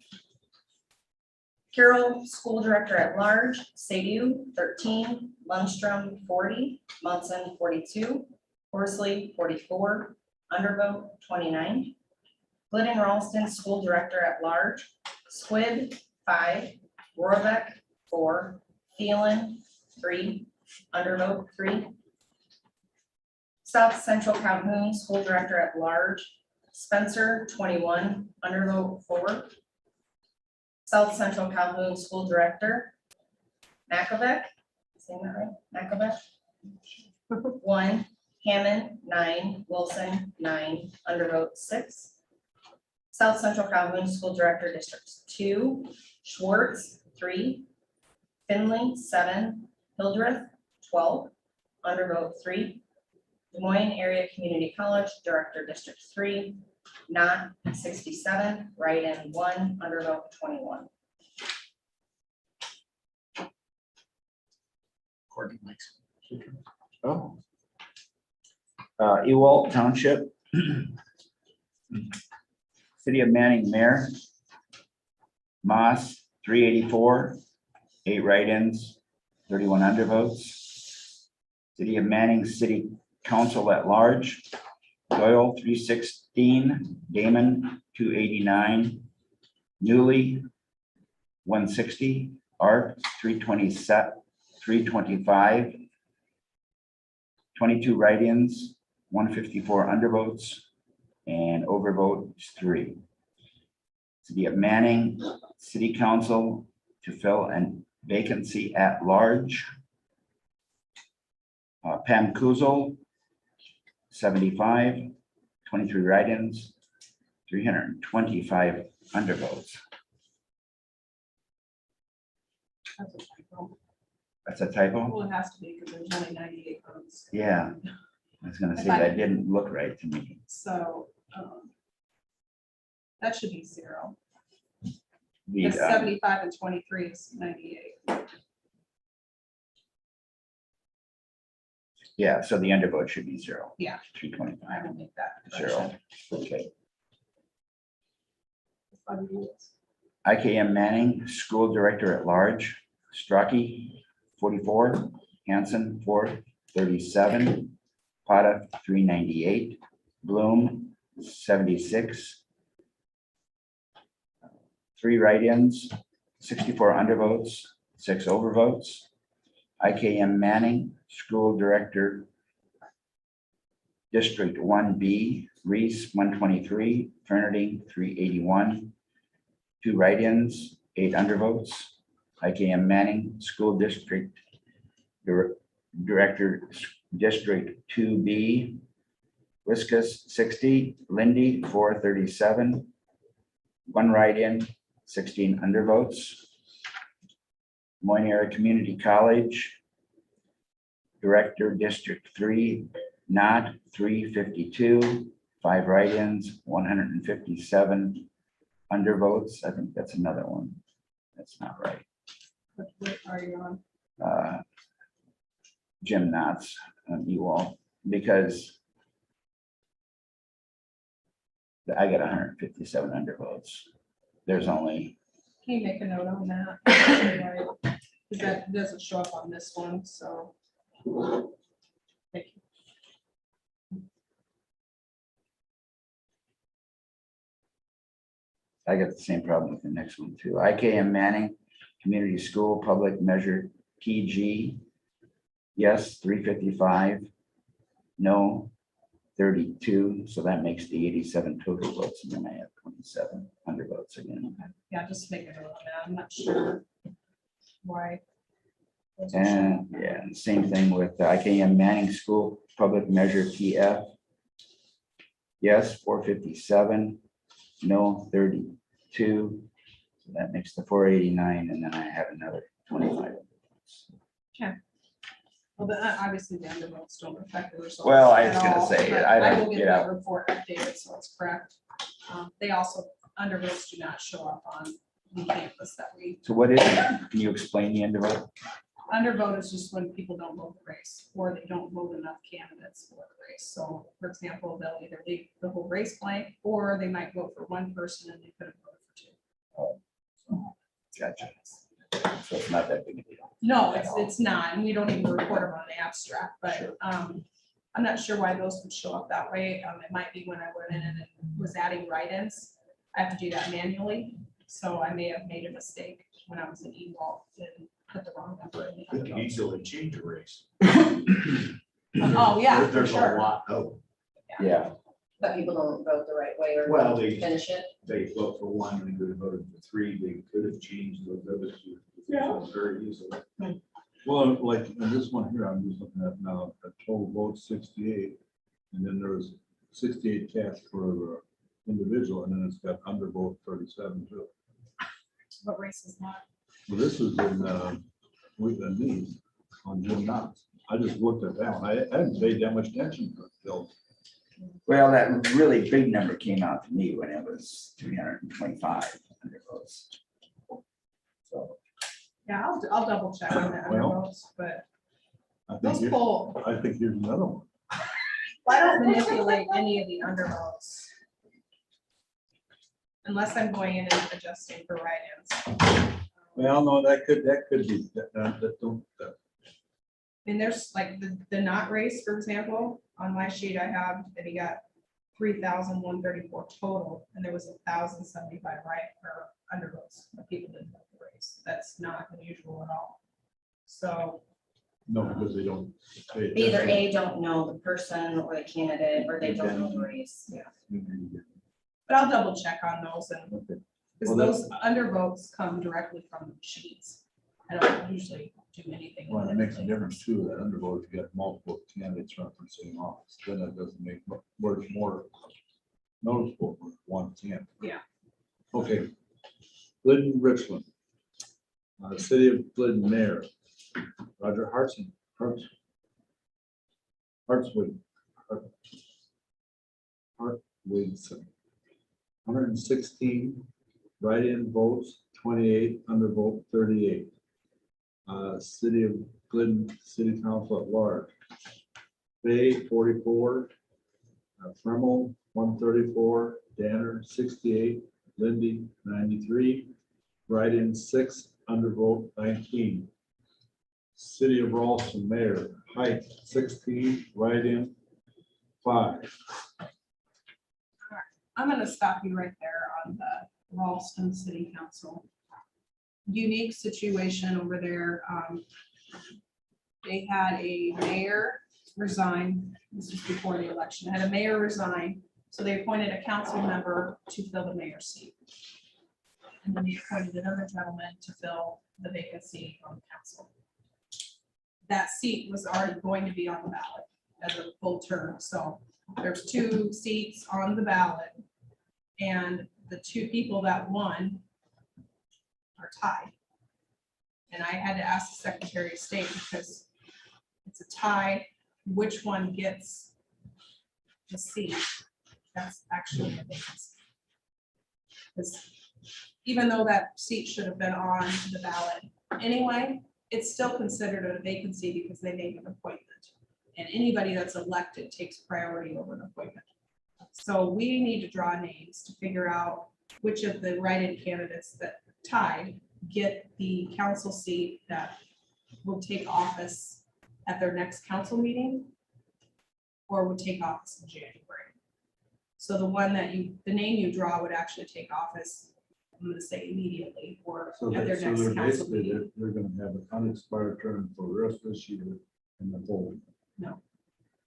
Carroll School Director at large, Sadu 13, Lundstrom 40, Munson 42, Horsley 44, undervote 29. Glidden Ralston School Director at large, Squid 5, Rohrbach 4, Thielen 3, undervote 3. South Central Calhoun School Director at large, Spencer 21, undervote 4. South Central Calhoun School Director, Makovec, saying that right? Makovec 1, Hammond 9, Wilson 9, undervote 6. South Central Calhoun School Director Districts 2, Schwartz 3, Finley 7, Hildreth 12, undervote 3. Des Moines Area Community College, Director, District 3, not 67, write-in 1, undervote 21. Oh. Ewalt Township. City of Manning Mayor. Moss, 384, 8 write-ins, 31 undervotes. City of Manning City Council at Large. Doyle, 316, Damon, 289, Newly, 160, Art, 327, 325, 22 write-ins, 154 undervotes, and overvote is 3. City of Manning City Council to fill a vacancy at large. Pam Kuzel, 75, 23 write-ins, 325 undervotes. That's a typo. That's a typo? Well, it has to be because there's only 98 votes. Yeah, I was gonna say that didn't look right to me. So that should be 0. The, Because 75 and 23 is 98. yeah, so the undervote should be 0. Yeah. 325, I will make that. 0. Okay. correction. IKM Manning, School Director at Large, Strachey, 44, Hanson, 437, Pata, 398, Bloom, 76, 3 write-ins, 64 undervotes, 6 overvotes. IKM Manning, School Director, District 1B, Reese, 123, Trinity, 381, 2 write-ins, 8 undervotes. IKM Manning, School District Director, District 2B, Wiscus, 60, Lindy, 437, 1 write-in, 16 undervotes. Des Moines Area Community College, Director, District 3, not 352, 5 write-ins, 157 undervotes. I think that's another one. That's not right. What are you on? Jim Knotts, you all, because I got 157 undervotes. There's only, Can you make a note on that? Because that doesn't show up on this one, so. Thank you. I got the same problem with the next one too. IKM Manning, Community School, Public Measure PG. Yes, 355. No, 32. So that makes the 87 total votes. And then I have 27 undervotes again. Yeah, just make a note on that. I'm not sure why. those are showing And up. yeah, and same thing with the IKM Manning School, Public Measure PF. Yes, 457. No, 32. So that makes the 489. And then I have another 25. Well, obviously the undervotes don't affect the results. Well, I was at gonna all, say, but I I don't will get get that out. report updated, so it's correct. They also, undervotes do not show up on the campus that we, So what is it? Can you explain the undervote? undervote is just when people don't vote the race, or they don't vote enough candidates for the race. So, for example, they'll either leave the whole race blank, or they might vote for one person and they could have voted for 2. Gotcha. So it's not that big a deal. No, it's not, and we don't even report them on the abstract, but I'm not sure why those would show up that way. It might be when I went in and was adding write-ins. I have to do that manually, so I may have made a mistake when I was in Ewalt and put the wrong number in. You can the easily change a race. Oh, yeah, for There's a sure. lot of, Yeah, But people don't vote the right way or well, they finish it. vote for 1, they could have voted for 3, they could have changed those other 2. Very easily. Well, like in this one here, I'm just looking at now, a total vote 68. And then there's 68 cast for the individual, and then it's got undervote 37 too. What race is that? Well, this is in, with the knee on Jim Knox. I just looked at that one. I hadn't paid that much attention to it till. Well, that really big number came out to me when it was 325 undervotes. So, Yeah, I'll double check on the Well, undervotes, but I think those here- poll, I think here's another one. I don't manipulate any of the undervotes. Unless I'm going in and adjusting for write-ins. Well, no, that could be, And there's like the not race, for example, on my sheet I have that he got 3,134 total, and there was 1,075 right or undervotes. But people didn't vote the race. That's not unusual at all. So no, because they don't. pay Either attention. A, don't know the person or the candidate, or they don't know the race. Yeah. but I'll double check on those and Okay. because Well, those undervotes come directly from the sheets. I don't usually do anything. Well, with it makes a it. difference too, that undervote, you got multiple candidates running for the same office, then that doesn't make words more noticeable with one candidate. Yeah. Okay. Glidden, Richland. City of Glidden Mayor, Roger Hartson, Hartswood. Hartwigson. 116 write-in votes, 28 undervote, 38. City of Glidden City Council at large. Bay 44, Fremmel 134, Danner 68, Lindy 93, write-in 6, undervote 19. City of Ralston Mayor, Height 16, write-in 5. I'm gonna stop you right there on the Ralston City Council. Unique situation over there. They had a mayor resign. This was before the election. Had a mayor resign, so they appointed a council member to fill the mayor's seat. And then they appointed another gentleman to fill the vacancy on the council. That seat was already going to be on the ballot as a full term, so there's 2 seats on the ballot. And the 2 people that won are tied. And I had to ask the Secretary of State because it's a tie, which one gets the seat? That's actually the vacancy. Because even though that seat should have been on the ballot anyway, it's still considered a vacancy because they made an appointment. And anybody that's elected takes priority over an appointment. So we need to draw names to figure out which of the write-in candidates that tied get the council seat that will take office at their next council meeting or would take office in January. So the one that the name you draw would actually take office, I'm gonna say immediately or So at their they're next council basically, meeting. they're gonna have an unexpired term for the rest of this year and the whole.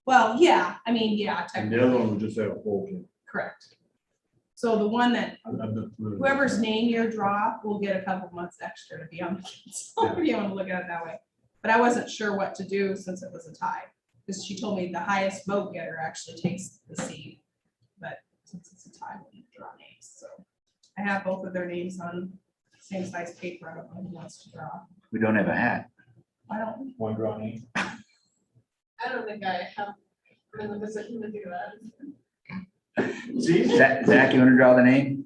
Well, yeah, I mean, yeah, And the other one technically, will just have a whole term. correct. So the one that I'm not familiar with whoever's that. name you draw will get a couple months extra to be on the council, if you want to look at it that way. But I wasn't sure what to do since it was a tie, because she told me the highest vote getter actually takes the seat. But since it's a tie, we need to draw names, so I have both of their names on same size paper. I don't know who wants to draw. we don't have a hat. I don't, One draw name. I don't think I have, I'm in the position to do that. Zach, you want to draw the name?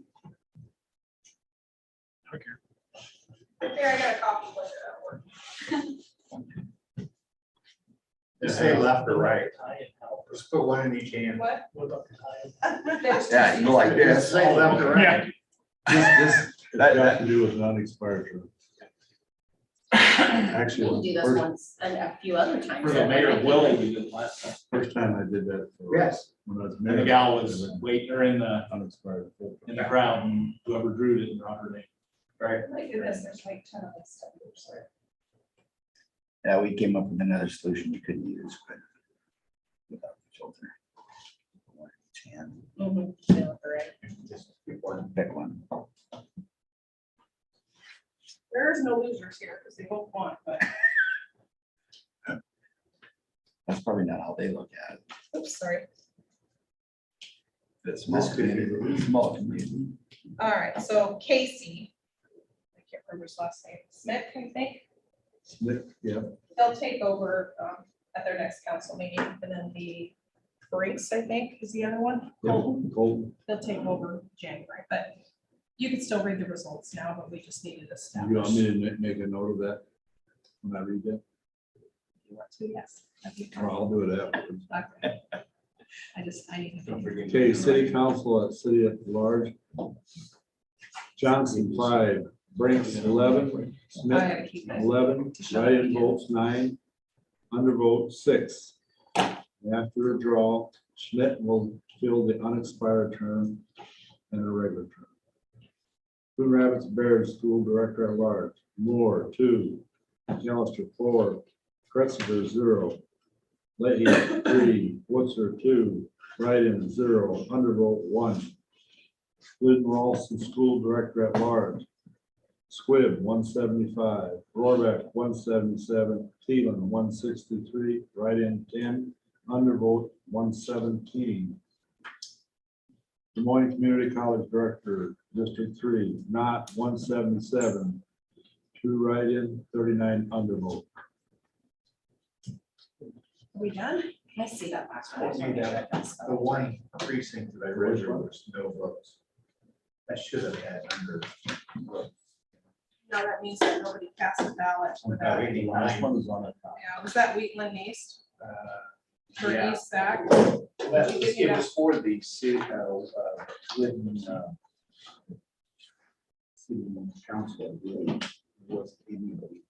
here, I got a copy of it at work. Just say left or right. Just put one in each hand. What? What about the tie? Yeah, you go like this. Just say left or right. This, It's got to do with an unexpired term. Actually, We'll do this first- once and a few other times. For the mayor, Willie, we did last time. First time I did that. for- Yes. When I was And mayor. the gal was waiting her in the Unexpired. crowd and whoever drew didn't draw her name. Right. Look at this, there's like 10 of this stuff. Sorry. yeah, we came up with another solution you couldn't use, but without the filter. 10, Mhm, they look right. Just pick one. pick one. There's no losers here because they both won, but That's probably not how they look at it. Oops, sorry. It's small This could be community, small community. all right, so Casey. I can't remember his last name, Smith, I think, Smith, yeah, they'll take over at their next council meeting, and then the Brinks, I think, is the other one. Colton, Colton, they'll take over January, but you can still read the results now, but we just needed to you want me establish. to make a note of that? When I read that, You want to, yes. that'd be or fine. I'll do it afterwards. Okay. I need to. Don't forget. Okay, city council at city at large. Johnson, 5, Brinks, 11, I Smith, gotta keep it. 11, write-in votes 9, undervote 6. After a draw, Schmidt will fill the unexpired term and a regular term. Coon Rapids Bears School Director at Large, Moore, 2, McAllister, 4, Kretziger, 0, Leahy, 3, Woodsor, 2, write-in 0, undervote 1. Glidden Ralston School Director at Large, Squibb, 175, Rohrbach, 177, Thielen, 163, write-in 10, undervote 117. Des Moines Community College Director, District 3, not 177, 2 write-in, 39 undervote. Are we done? I see that last one. The one precinct that I read, there was no votes. That should have had under. votes. No, that means that nobody cast a ballot for that. About 89. one is on the top. Yeah, was that Wheatland East or Yeah. East Sac? It was for the city, Glidden, city council, really, was anybody.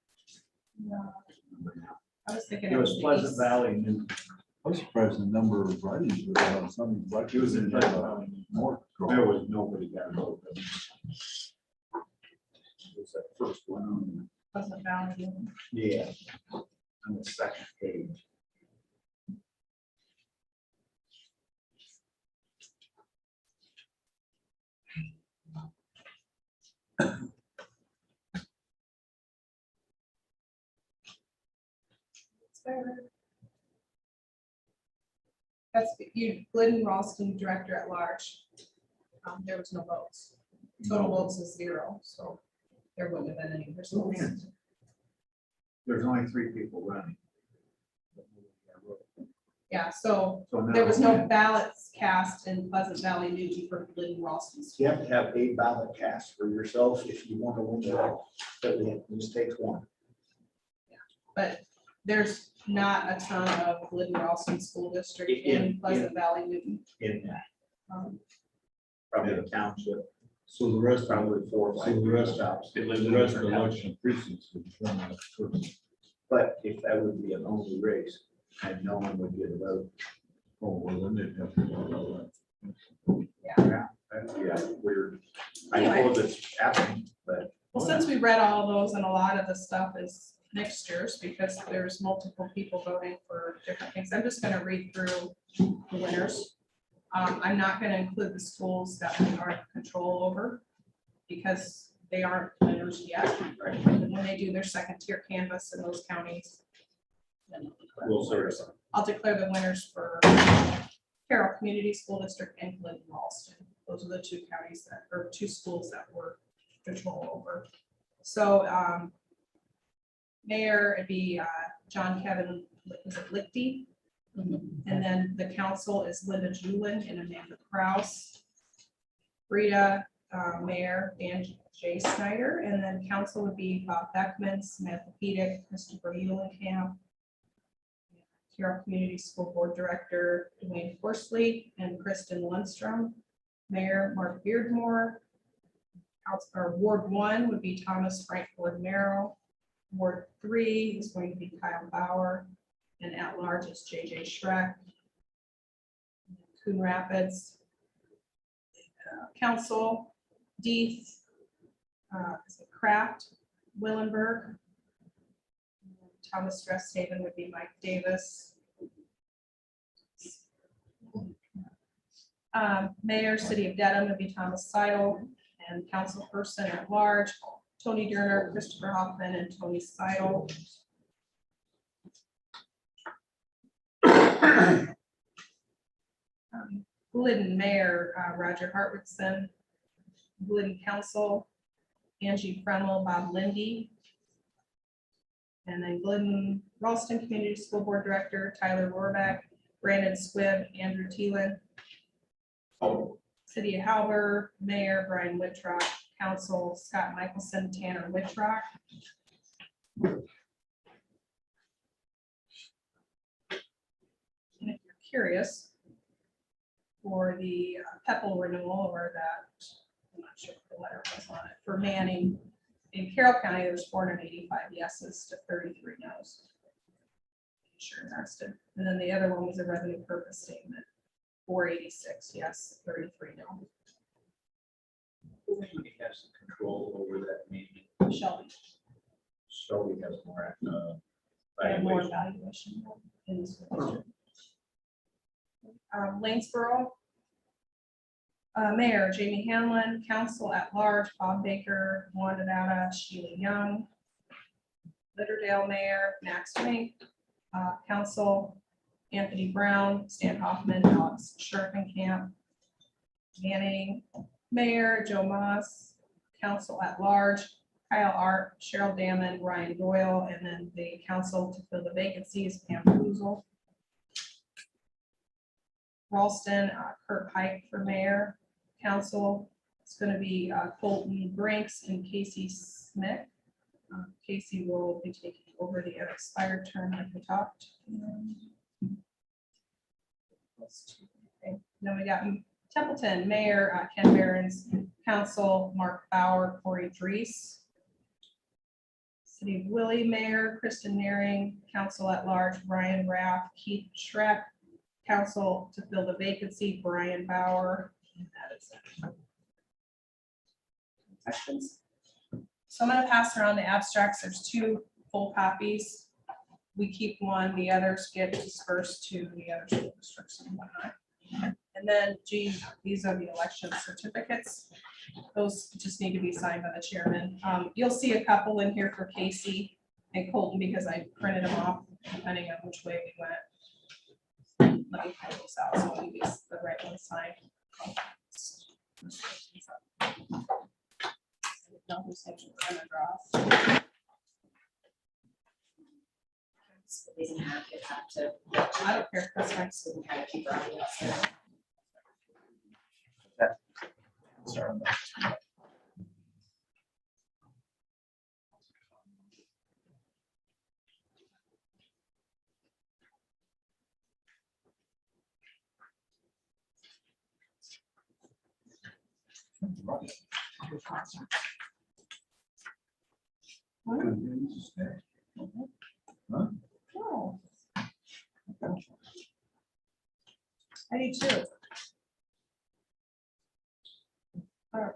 I was thinking. It was the Pleasant East. Valley, New. I was surprised the number of writings was on some. It was in Pleasant Valley. More. There was nobody got voted. It was that first one on, Pleasant Valley. yeah, on the second page. It's there. That's you, Glidden Ralston, Director at Large. There was no votes. Total votes is 0, so there wouldn't have been any results. There's only 3 people running. Yeah, so So now there was no ballots cast in Pleasant Valley Newton for Glidden Ralston. You have to have a ballot cast for yourself if you want to win the, but it just takes one. But there's not a ton of Glidden Ralston School District In- in Pleasant Valley Newton. In that, Um, probably the township, So the rest, probably 4 or 5 So the rest- stops. the rest of the election precincts. would determine that first. But if that would be an only race, and no one would get a vote. Oh, well, then they'd have to. do That'd be weird. I know that's happening, but Well, since we read all of those and a lot of the stuff is mixtures because there's multiple people voting for different things, I'm just gonna read through the winners. I'm not gonna include the schools that we aren't control over because they aren't winners yet. When they do their second tier canvas in those counties, then I'll declare the we'll sort winners. of. I'll declare the winners for Carroll Community School District and Glidden Ralston. Those are the 2 counties that, or 2 schools that were control over. So, mayor, it'd be John Kevin, is it Lichty? And then the council is Linda Julin and Amanda Kraus. Rita, mayor, Dan J. Snyder, and then council would be Bob Beckman, Samantha Pedic, Christopher Eulenkamp, Carroll Community School Board Director Dwayne Horsley, and Kristen Lundstrom. Mayor Mark Beardmore. Ward 1 would be Thomas Frank Ford Merrill. Ward 3 is going to be Kyle Bauer, and at large is JJ Schreck. Coon Rapids. Council, Deeth, is it Kraft, Willenberg. Thomas Dresshaven would be Mike Davis. Mayor, City of Dedham would be Thomas Seidel, and councilperson at large, Tony Durner, Christopher Hoffman, and Tony Seidel. Glidden Mayor, Roger Hartwickson. Glidden Council, Angie Fremel, Bob Lindy. And then Glidden, Ralston Community School Board Director, Tyler Rohrbeck, Brandon Squibb, Andrew Thielen. City of Halber, Mayor Brian Whitrock, Council Scott Michelson, Tanner Whitrock. And if you're curious for the PEPAL renewal or that, I'm not sure if the letter was on it, for Manning, in Carroll County, there's 485 yeses to 33 noes. Sure interested. And then the other one was a revenue purpose statement. 486 yes, 33 no. Who has control over that meeting? Shelby. Shelby has more. They have more Valuation. evaluation in this district. Lanesboro. Mayor Jamie Hanlon, Council at Large, Bob Baker, Wanda Dowda, Sheila Young. Litterdale Mayor, Max Mink, Council, Anthony Brown, Stan Hoffman, Alex Scherpenkamp. Manning, Mayor Joe Moss, Council at Large, Kyle Art, Cheryl Damon, Ryan Doyle, and then the council to fill the vacancies, Pam Poozle. Ralston, Kurt Pike for mayor. Council, it's going to be Colton Brinks and Casey Smith. Casey will be taking over the unexpired term like we talked. Okay. Then we got Templeton, Mayor Ken Behrens, Council Mark Bauer, Corey Dries. City of Willie, Mayor Kristen Naring, Council at Large, Brian Raff, Keith Schreck, Council to fill the vacancy, Brian Bauer. And that is it. Questions? So I'm going to pass around the abstracts. There's 2 full copies. We keep one, the others get dispersed to the other school districts and whatnot. And then, Gene, these are the election certificates. Those just need to be signed by the chairman. You'll see a couple in here for Casey and Colton because I printed them off depending on which way we went. Let me pull this out so we get the right one signed. No, who's taking the draw? These and have to. I don't care. That's fine. So we kind of keep our eyes. Sorry. Oh. I do too. All right.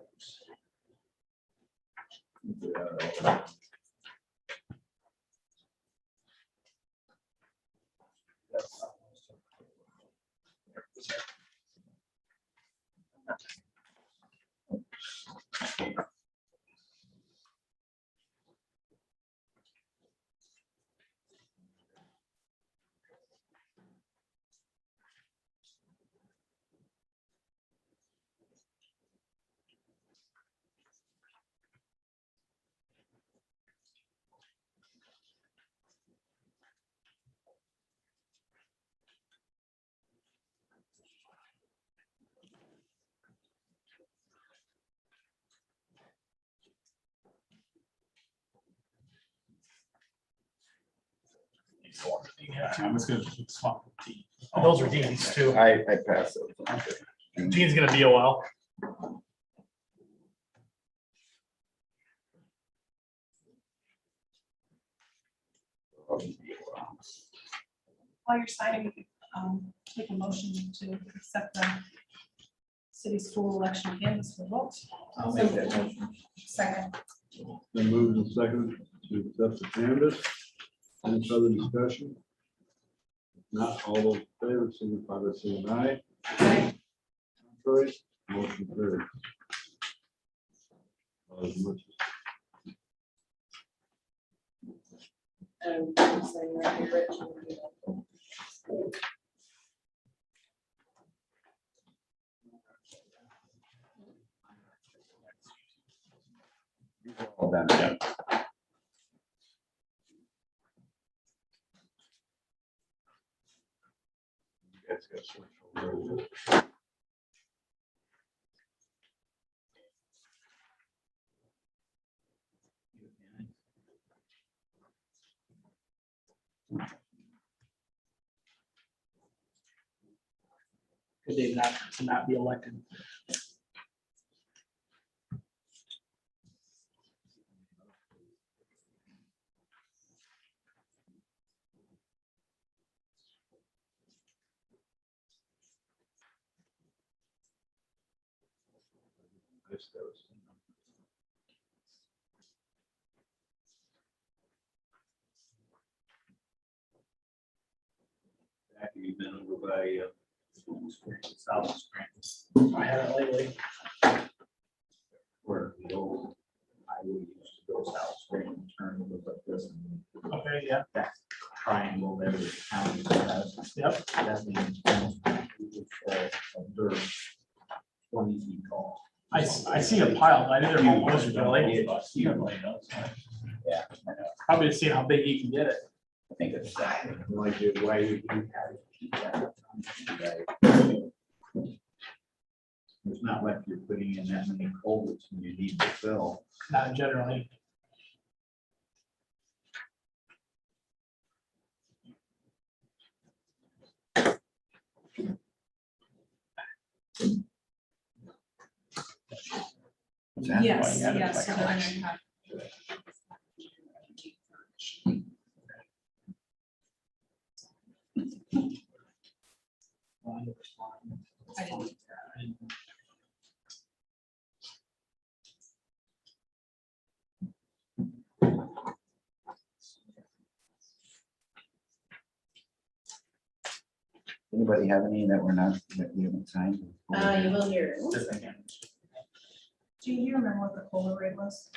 I'm just gonna swap the T. Those are Dean's too. I passed it. Dean's gonna be a while. While you're signing, we could take a motion to accept the city school election canvas results. I'll make that motion. Second. Then moved and seconded to accept the canvas. Any further discussion? If not, all those in favor, signify by saying aye. Aye. Contrary, motion carried. As much Saying right here, Rich. All done. That's got social. Could they not, to not be elected? After you've been over by South Spring, I haven't lately. where the old highway used to go South Spring and turn a little bit this and Okay, yeah, that triangle there with the county. Has, yep. that means of dirt 20 feet tall. I see a pile, but I didn't know how much it really. Yeah, I know. Probably to see how big you can get it. I think it's. Like the way you have it. It's not like you're putting in that many culverts when you need to fill. Not generally. What's that? Yes, Yeah, yes. that's So my they're gonna collection. have- I didn't. Anybody have any that we're not, that we haven't signed? You will hear. Do you remember what the COLA rate was?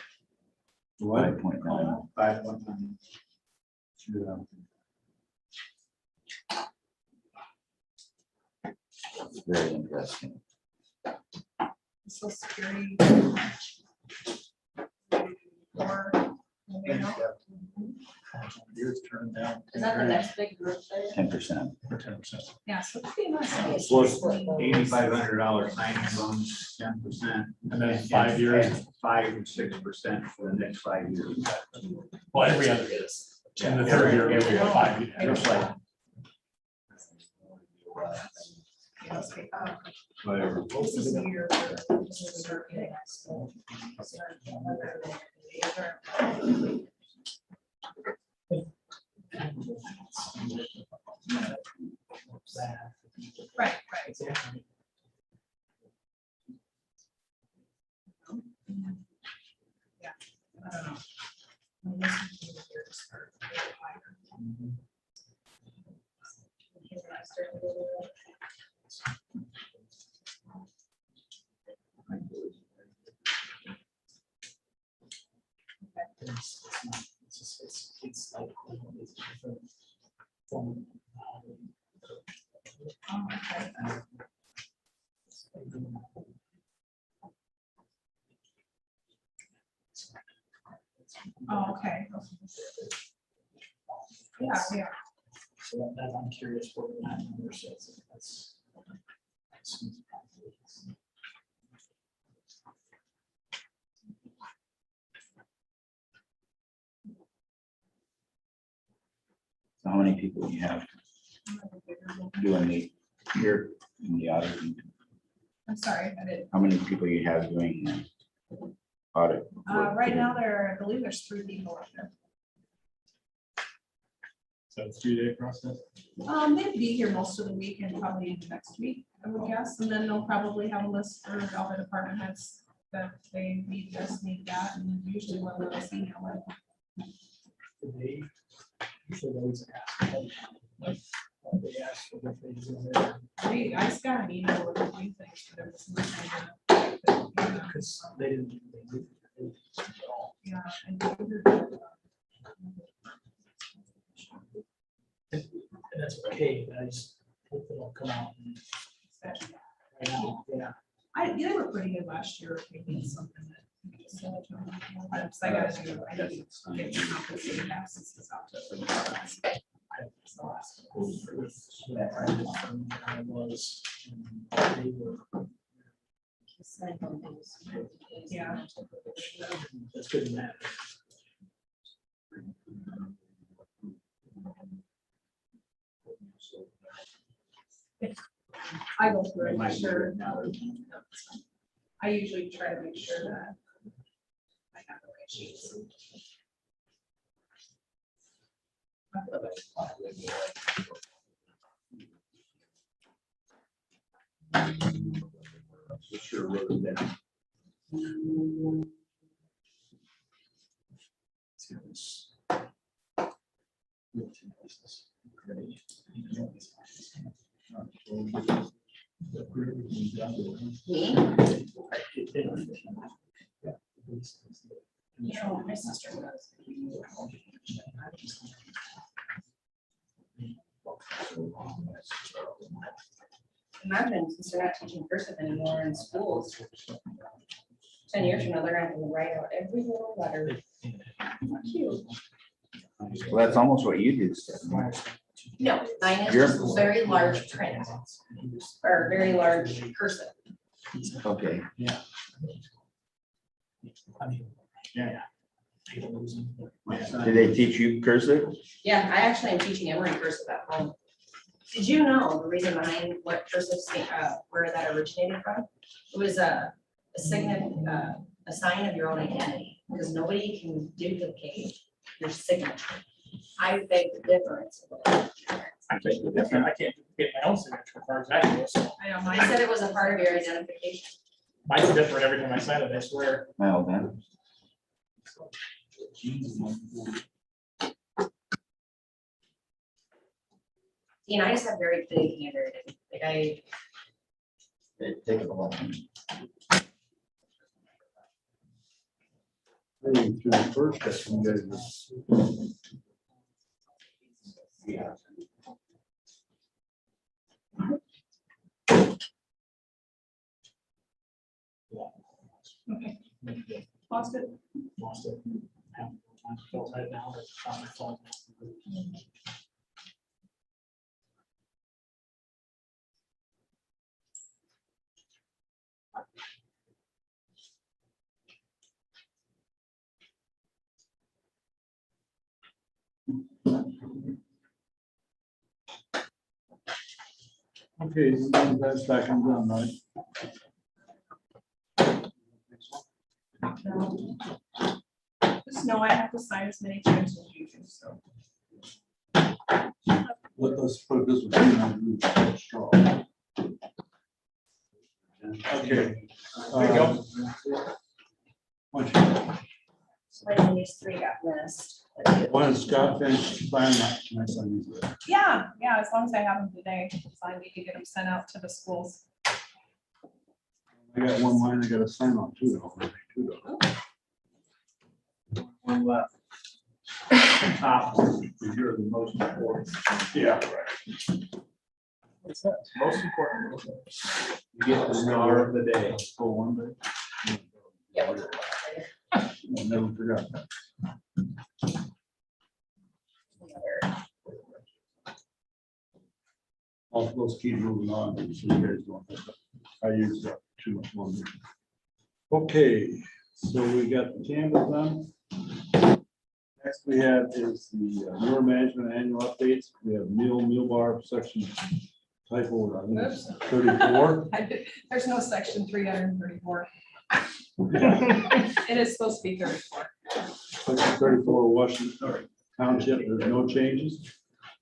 5.9. 5.9. Very interesting. Social Security. Or, you know, Yours turned down. Is that the next big group there? 10%. For 10%. yeah, so it's pretty nice. Plus $8,500 signing bonus, 10%. And then 5 years. 5 and 6% for the next 5 years. Well, every other year. In the third year, every 5 years. Just like. Whatever. This is your. Right, right. Yeah. I don't know. Well, this would be the year to start a little higher. Okay, when I start a little- It's like, it's different from, Oh, okay. Oh, okay. Yeah, yeah. So that I'm curious what that number says. That's. So how many people you have doing the, here in the audit? I'm sorry, I didn't. How many people you have doing the audit? Right now, I believe there's 3 people up there. So it's 2-day process? They'd be here most of the week and probably into next week, I would guess, and then they'll probably have a list for all the department heads that they need this, need that, and usually one of those email it. They usually always ask. Like, they ask for what they do. I just got an email with a few things, but it was nothing. Because they didn't. They didn't at all. Yeah, and And that's okay, but I just hope it'll come out. Right now, yeah. they were pretty good last year, maybe something that. I gotta do, I need to get your compensated absences out to. I was. Yeah. That's good in that. I go through and make sure. I usually try to make sure that I have the right sheets. For sure wrote it down. Me? No, my sister was. Imagine since they're not teaching cursive anymore in schools. 10 years from now, they're gonna have to write out every little letter. Cute. Well, that's almost what you do, Stephanie. No, mine is You're- just very large print or very large cursive. Okay, Yeah. Yeah. Hate to lose them. did they teach you cursive? Yeah, I actually am teaching Emory cursive at home. Did you know the reason behind what cursive, where that originated from? It was a sign of your own identity, because nobody can duplicate your signature. I beg the difference. I think the different, I can't get my own signature for exactly this. I know I mine said it was a part of your identification. Mine's different every time I sign it, I swear. Well, then. You know, I just have very big handwriting. Like Take it along. Reading through the first section, you guys Yeah. Okay. Lost it. Lost it. Yeah, I felt right now, it's on my phone. Okay, that's back and done, right? Just know I have to sign as many times as you do, so. Let's put it this way. Straw. Okay. There you go. like these three got missed. One is Scott finished signing up. Nice on these. Yeah, as long as I have them today, so I need to get them sent out to the schools. I got one line I gotta sign on too. Though. One left. Top. You're the most important. Yeah. What's that? Most important. You get the star of the day. Oh, one day. Yeah, we'll do I never forgot that. another. Let's keep moving on. So you guys don't have to- I used up too much longer. Okay, so we got the canvas done. Next we have is the manure management annual updates. We have meal bar section typo, I think it's 34. There's no section 334. It is supposed to be 34. Section 34, Washington Township, there's no changes.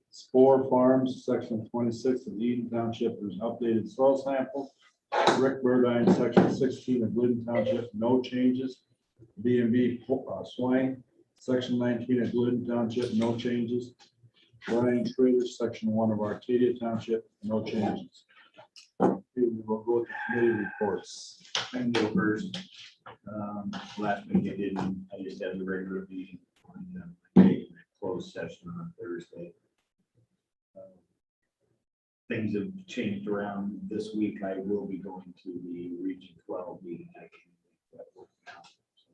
Spore Farms, section 26 of Eden Township, there's updated soil sample. Rick Burdine, section 16 of Glidden Township, no changes. B&B Swine, section 19 of Glidden Township, no changes. Brian Trader, section 1 of Arcadia Township, no changes. Okay, we'll go to committee reports. And go first. Last week I just had a regular meeting on a closed session on Thursday. Things have changed around this week. I will be going to the Region 12 meeting. I can't make that work now. So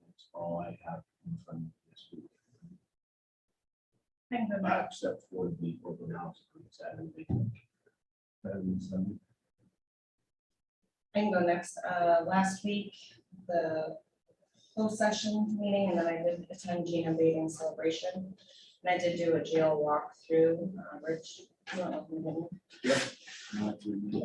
that's all I have from this week. I can go not back. except for the open house on Saturday. and Sunday. I can go next. Last week, the closed session meeting, and then I did attend Gina Bating celebration. And I did do a jail walkthrough, Rich. I don't know if you did.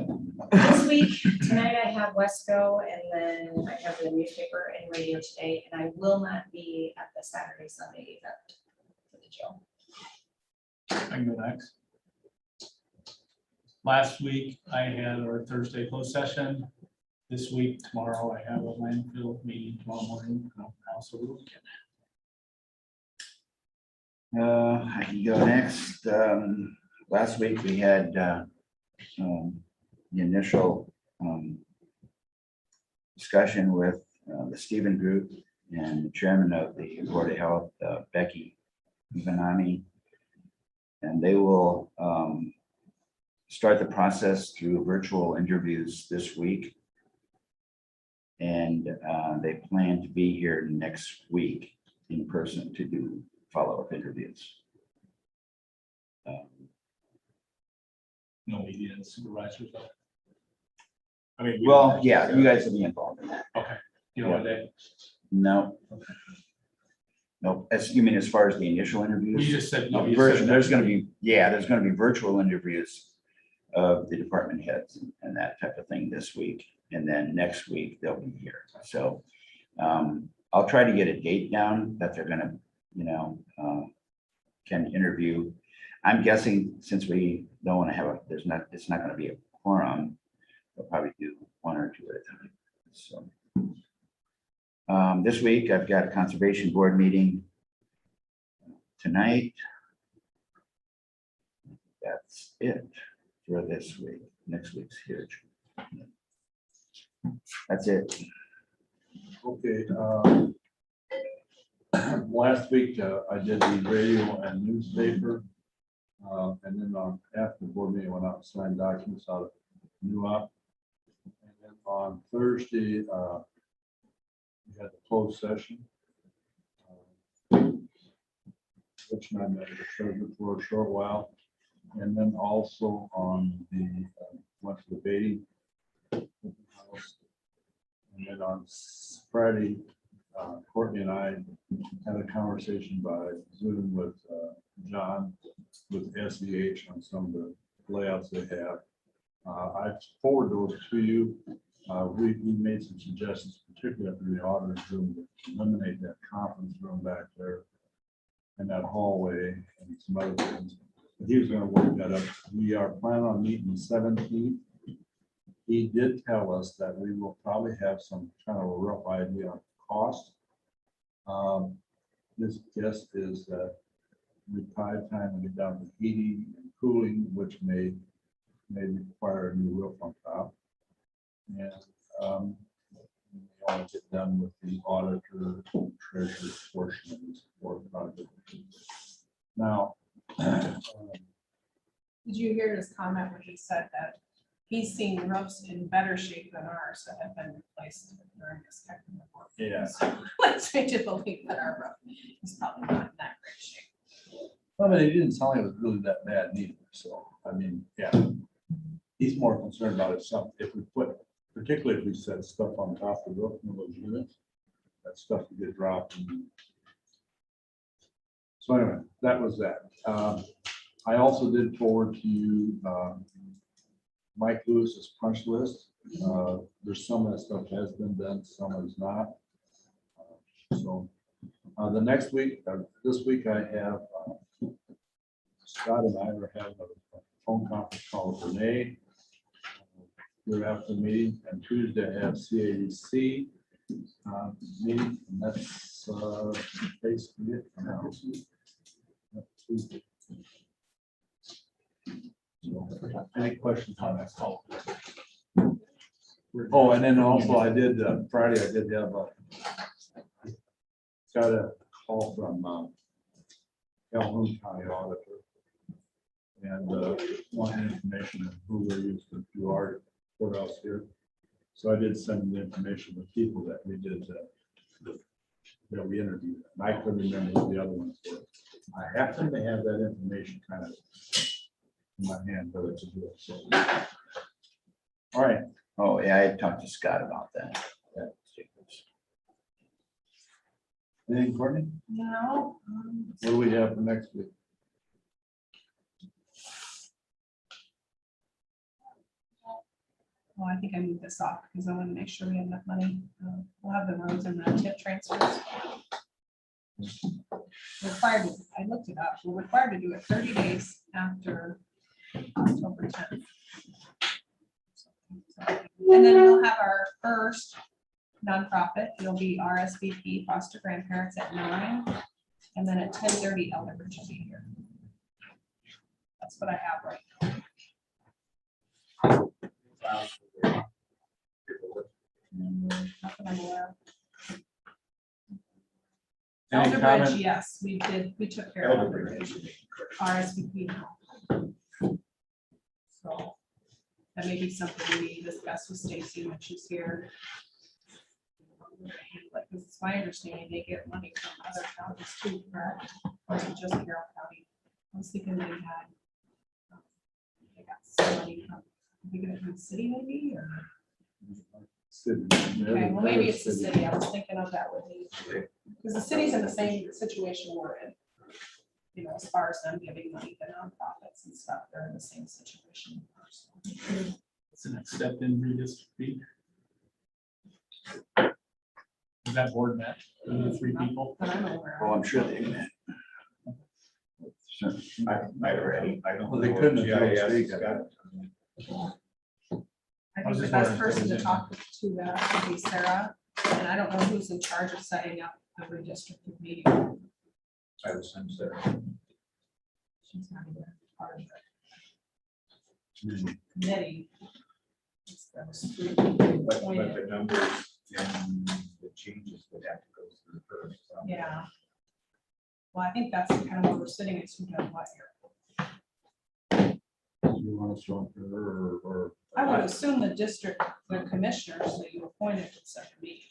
This week, tonight I have Wesco, and then I have the newspaper and radio today, and I will not be at the Saturday, Sunday event for the jail. I can go next. Last week, I had our Thursday closed session. This week, tomorrow, I have a landfill meeting tomorrow morning. Also, the weekend. I can go next. Last week, we had the initial discussion with the Stephen Group and the chairman of the Board of Health, Becky Ivanami. And they will start the process through virtual interviews this week. And they plan to be here next week in person to do follow-up interviews. No media and supervisors. Though. I mean. Well, yeah, you guys will be involved in that. You know what they, No. No, as you mean, as far as the initial interviews? you just said, no, you Virtual, said. there's gonna be, yeah, there's gonna be virtual interviews of the department heads and that type of thing this week. And then next week they'll be here. So I'll try to get a date down that they're gonna, can interview. I'm guessing since we don't want to have it's not gonna be a quorum, we'll probably do one or two at a time. So this week I've got a conservation board meeting tonight. That's it for this week. Next week's huge. That's it. Okay, last week, I did the radio and newspaper. And then after the board meeting, I went out and signed documents out of New Up. And then on Thursday, we had the closed session. Which I met with the treasurer for a short while. And then also on the, went to the Beatty house. And then on Friday, Courtney and I had a conversation by Zoom with John with SEH on some of the layouts they have. I forwarded those to you. We made some suggestions, particularly after the auditor's room, to eliminate that conference room back there and that hallway and some other things. But he was going to work that up. We are planning on meeting the 17th. He did tell us that we will probably have some kind of a rough idea on cost. His guess is that we probably time to get down to heating and cooling, which may require a new roof on top. And we want to get done with the auditor treasurer portion of this support project. Now, Did you hear his comment when he said that he's seen roofs in better shape than ours that have been replaced during this technical work? Yeah. So let's make it believe that our roof is probably not in that great shape. I mean, he didn't tell me it was really that bad neither. So, I mean, yeah, he's more concerned about if we put, particularly if we set stuff on top of the roof of those units, that stuff would get dropped. So anyway, that was that. I also did forward to you Mike Lewis's punch list. There's some of that stuff has been done, some is not. So the next week, this week I have Scott and I are having a phone conference call with Renee. We're after the meeting, and Tuesday I have CADC meeting, and that's basically it for now. Tuesday. So, any questions on that call? Oh, and then also I did, Friday, I did have got a call from Calhoun County Auditor. And wanted information on who we're used to do our courthouse here. So I did send the information to people that we did that we interviewed. And I couldn't remember who the other ones were. I happen to have that information kind of in my hand, whether to do it. So, All right, Oh, yeah, I talked to Scott about that. anything, Courtney? No. What do we have for next week? Well, I think I moved this off because I want to make sure we have enough money. We'll have the roads and the tip transfers. Required, I looked it up, we're required to do it 30 days after October 10th. And then we'll have our first nonprofit, it'll be RSVP foster grandparents at 9, and then at 10:30 Elder Bridge will be here. That's what I have right now. Nothing I'm aware of. Any Elder Bridge, comment? yes, we did, we took care of Elder Bridge. RSVP. So that may be something we discuss with Stacy when she's here. Like, because it's my understanding they get money from other counties too, correct? Or is it just Carroll County? I was thinking they had. They got some money from, they get it from the city maybe, or? Okay, well, maybe it's the city. I was thinking of that with me. Because the city's in the same situation we're in. You know, as far as them giving money to nonprofits and stuff, they're in the same situation. It's the next step in redistricting. Is that board met, the 3 people? But I'm aware Oh, of. I'm sure they met. Sure. I already, I don't. Well, they know couldn't if until GIS state has got got- I I think was the just best wondering if person to there was talk to that would be Sarah, and I don't know who's in charge of setting up the redistricting meeting. I was sent there. She's not even part of the committee. It's those three people But appointed. the numbers and the changes would have to go through first. So. Yeah. Well, I think that's kind of what we're sitting at, who does what here. You want to show her or I would assume the district, the commissioners that you appointed would set the meeting,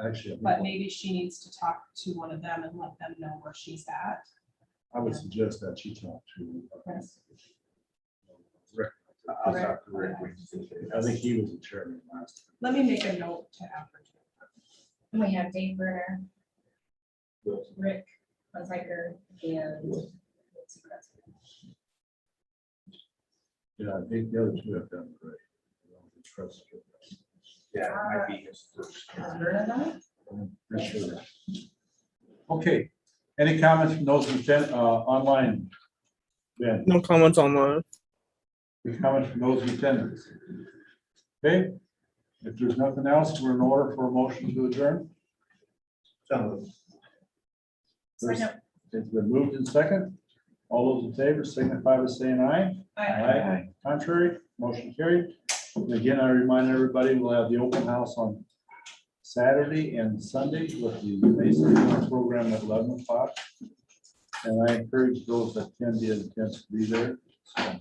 actually, but maybe she needs to talk to one of them and let them know where she's at. I would suggest that she talk to. Yes. Rick. I'll talk to Rick. I think he was the chairman last time. Let me make a note to advertise. And we have Dave Berner, Rick Hunziker, and Yeah, I think the other two have done great. I don't trust you. Yeah, it might be his first. For sure. Okay, any comments from those who sent online? Ben, No comments online. any comments from those who attended? Okay, if there's nothing else, we're in order for a motion to adjourn. So, It's been moved in second. All those in favor signify by saying aye. Aye. Contrary, motion carried. And again, I remind everybody, we'll have the open house on Saturday and Sunday with the Mason program at 11 o'clock. And I encourage those that can be in attendance to be there. So